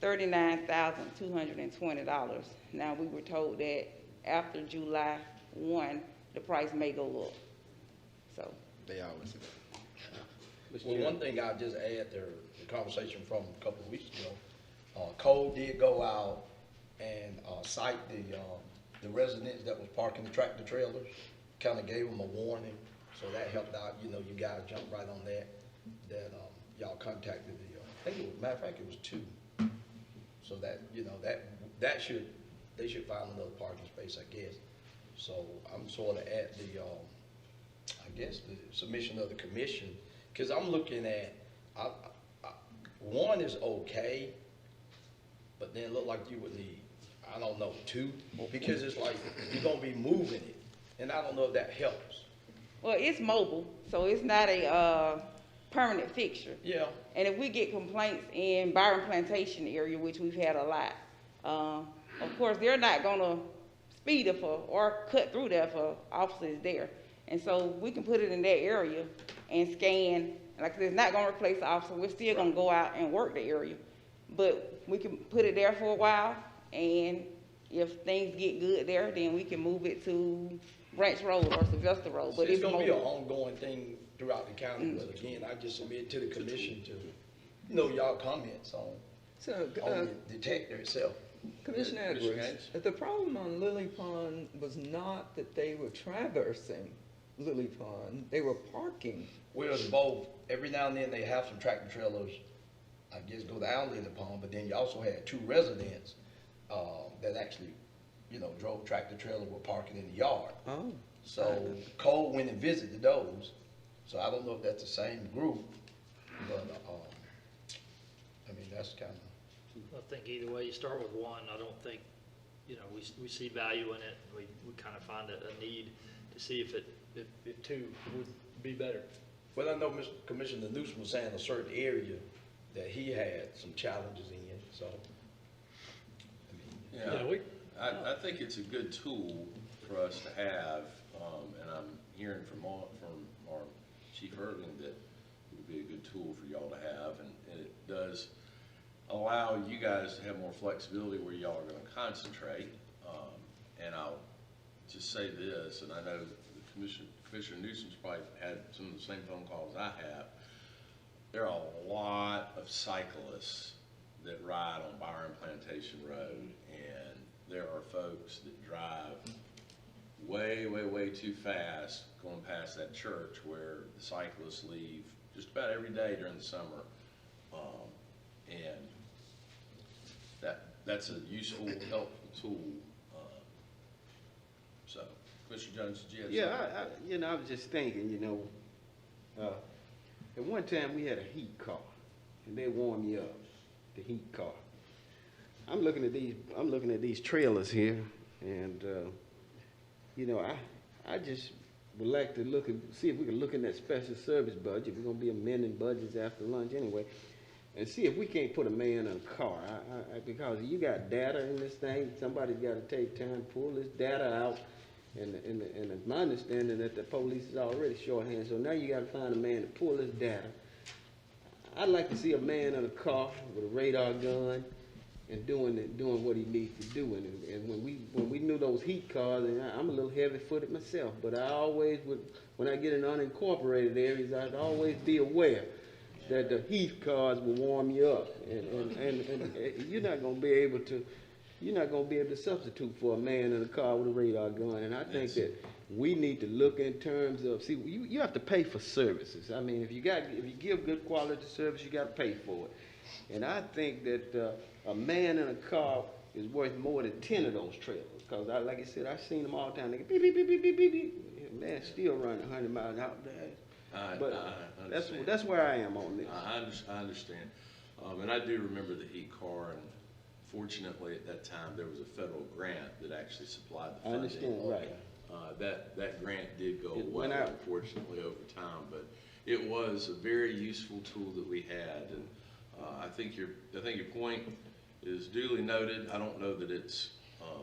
Speaker 16: $39,220. Now, we were told that after July 1, the price may go up. So
Speaker 11: They always do. Well, one thing I'll just add to the conversation from a couple of weeks ago, Cole did go out and cite the residents that was parking the tractor trailers, kind of gave them a warning, so that helped out. You know, you guys jumped right on that y'all contacted the, I think it was, matter of fact, it was 2. So that, you know, they should find another parking space, I guess. So I'm sort of at the, I guess, the submission of the commission, because I'm looking at, 1 is okay, but then it look like you would need, I don't know, 2, because it's like you're gonna be moving it, and I don't know if that helps.
Speaker 16: well, it's mobile, so it's not a permanent fixture.
Speaker 11: Yeah.
Speaker 16: And if we get complaints in Byron Plantation area, which we've had a lot, of course, they're not gonna speed it or cut through there for officers there. And so we can put it in that area and scan. Like I said, it's not gonna replace the officer. We're still gonna go out and work the area. But we can put it there for a while, and if things get good there, then we can move it to Branch Road or Sylvester Road. But
Speaker 11: It's gonna be an ongoing thing throughout the county, but again, I just submit to the commission to, you know, y'all comments on the detector itself.
Speaker 4: Commissioner Edwards, the problem on Lily Pond was not that they were traversing Lily Pond, they were parking.
Speaker 11: Well, it's both. Every now and then they have some tractor trailers, I guess, go down Lily Pond, but then you also had 2 residents that actually, you know, drove tractor trailer, were parking in the yard.
Speaker 4: Oh.
Speaker 11: So Cole went and visited those. So I don't know if that's the same group, but I mean, that's kind of.
Speaker 6: I think either way, you start with 1, I don't think, you know, we see value in it. We kind of find a need to see if 2 would be better.
Speaker 11: Well, I know Mr. Commissioner Newsom was saying a certain area that he had some challenges in, so.
Speaker 2: Yeah, I think it's a good tool for us to have, and I'm hearing from our Chief Erving that it would be a good tool for y'all to have, and it does allow you guys to have more flexibility where y'all are going to concentrate. And I'll just say this, and I know the Commissioner Newsom's probably had some of the same phone calls I have. There are a lot of cyclists that ride on Byron Plantation Road, and there are folks that drive way, way, way too fast going past that church where the cyclists leave just about every day during the summer. And that's a useful, helpful tool. So, Commissioner Jones, did you have something?
Speaker 3: I was just thinking, at one time we had a heat car, and they warm you up, the heat car. I'm looking at these trailers here, and I just would like to see if we can look in that special service budget. We're gonna be amending budgets after lunch anyway. and see if we can't put a man in a car. Because you got data in this thing, somebody's got to take time, pull this data out. And it's my understanding that the police is already shorthand, so now you got to find a man to pull this data. I'd like to see a man in a car with a radar gun and doing what he needs to do. And when we knew those heat cars, and I'm a little heavy-footed myself, but I always would, when I get in unincorporated areas, I'd always be aware that the heat cars will warm you up, and you're not going to be able to substitute for a man in a car with a radar gun. And I think that we need to look in terms of, see, you have to pay for services. I mean, if you give good quality service, you got to pay for it. And I think that a man in a car is worth more than 10 of those trailers. Because, like I said, I've seen them all the time. They go beep, beep, beep, beep, beep, beep, beep. Man, still running 100 miles out there. But that's where I am on this.
Speaker 2: I understand. And I do remember the heat car, and fortunately at that time there was a federal grant that actually supplied the funding.
Speaker 3: I understand, right.
Speaker 2: That grant did go
Speaker 3: It
Speaker 2: well,
Speaker 3: went out.
Speaker 2: unfortunately, over time, but it was a very useful tool that we had, and I think your point is duly noted. I don't know that it's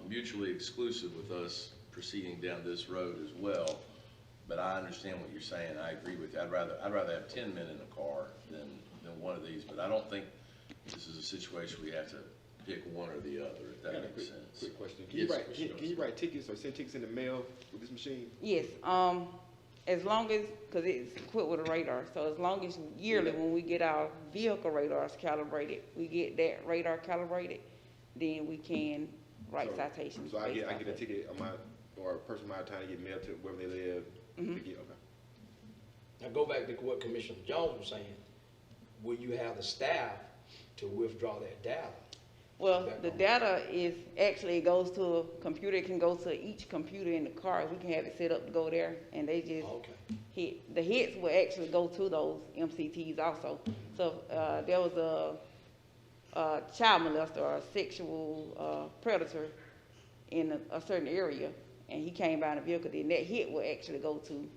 Speaker 2: mutually exclusive with us proceeding down this road as well, but I understand what you're saying. I agree with you. I'd rather have 10 men in a car than one of these, but I don't think this is a situation where you have to pick one or the other, if that makes sense.
Speaker 7: Quick question.
Speaker 2: Yes,
Speaker 7: Can you write tickets or send tickets in the mail with this machine?
Speaker 16: Yes, as long as, because it's equipped with a radar, so as long as yearly when we get our vehicle radars calibrated, we get that radar calibrated, then we can write citations.
Speaker 7: So I get a ticket on or a person my time to get mailed to wherever they live. Okay.
Speaker 11: Now go back to what Commissioner Jones was saying. Will you have the staff to withdraw that data?
Speaker 16: Well, the data is actually, it goes to a computer. It can go to each computer in the car. We can have it set up to go there, and they just hit. The hits will actually go to those MCTs also. So there was a child molester or a sexual predator in a certain area, and he came by in a vehicle. Then that hit will actually go to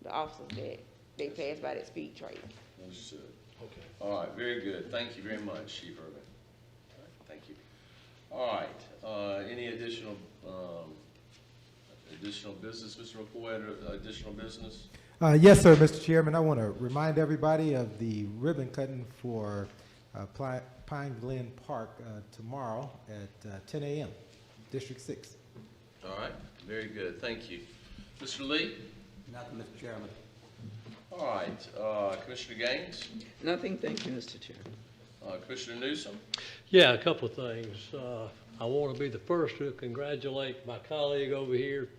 Speaker 16: the officers that they passed by that speed trailer.
Speaker 2: Understood. Okay. All right, very good. Thank you very much, Chief Irvin. Thank you. All right, any additional business, Mr. McCoy, additional business?
Speaker 17: Yes, sir, Mr. Chairman. I want to remind everybody of the ribbon cutting for Pine Glen Park tomorrow at 10 a.m., District 6.
Speaker 2: All right, very good. Thank you. Mr. Lee?
Speaker 15: Nothing, Mr. Chairman.
Speaker 2: All right, Commissioner Gaines?
Speaker 4: Nothing, thank you, Mr. Chair.
Speaker 2: Commissioner Newsom?
Speaker 9: Yeah, a couple of things. I want to be the first to congratulate my colleague over here,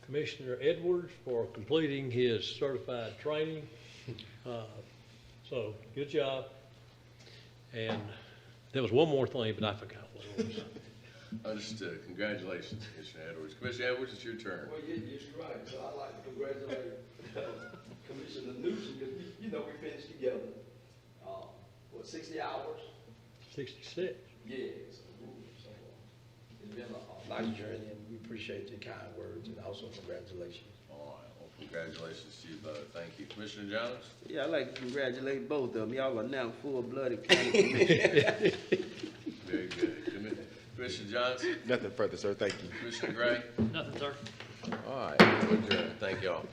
Speaker 9: Commissioner Edwards, for completing his certified training. So, good job. And there was one more thing, but I forgot what it was.
Speaker 2: Understood. Congratulations, Commissioner Edwards. Commissioner Edwards, it's your turn.
Speaker 11: Well, yes, you're right. So I'd like to congratulate Commissioner Newsom, because we finished together. 60 hours?
Speaker 9: 66.
Speaker 11: Yeah. So it's been a nice journey, and we appreciate your kind words, and also congratulations.
Speaker 2: All right. Well, congratulations to you both. Thank you. Commissioner Jones?
Speaker 3: Yeah, I'd like to congratulate both of them. Y'all are now full-blooded county commissioners.
Speaker 2: Very good. Commissioner Johnson?
Speaker 7: Nothing further, sir. Thank you.
Speaker 2: Commissioner Gray?
Speaker 6: Nothing, sir.
Speaker 2: All right. Thank y'all.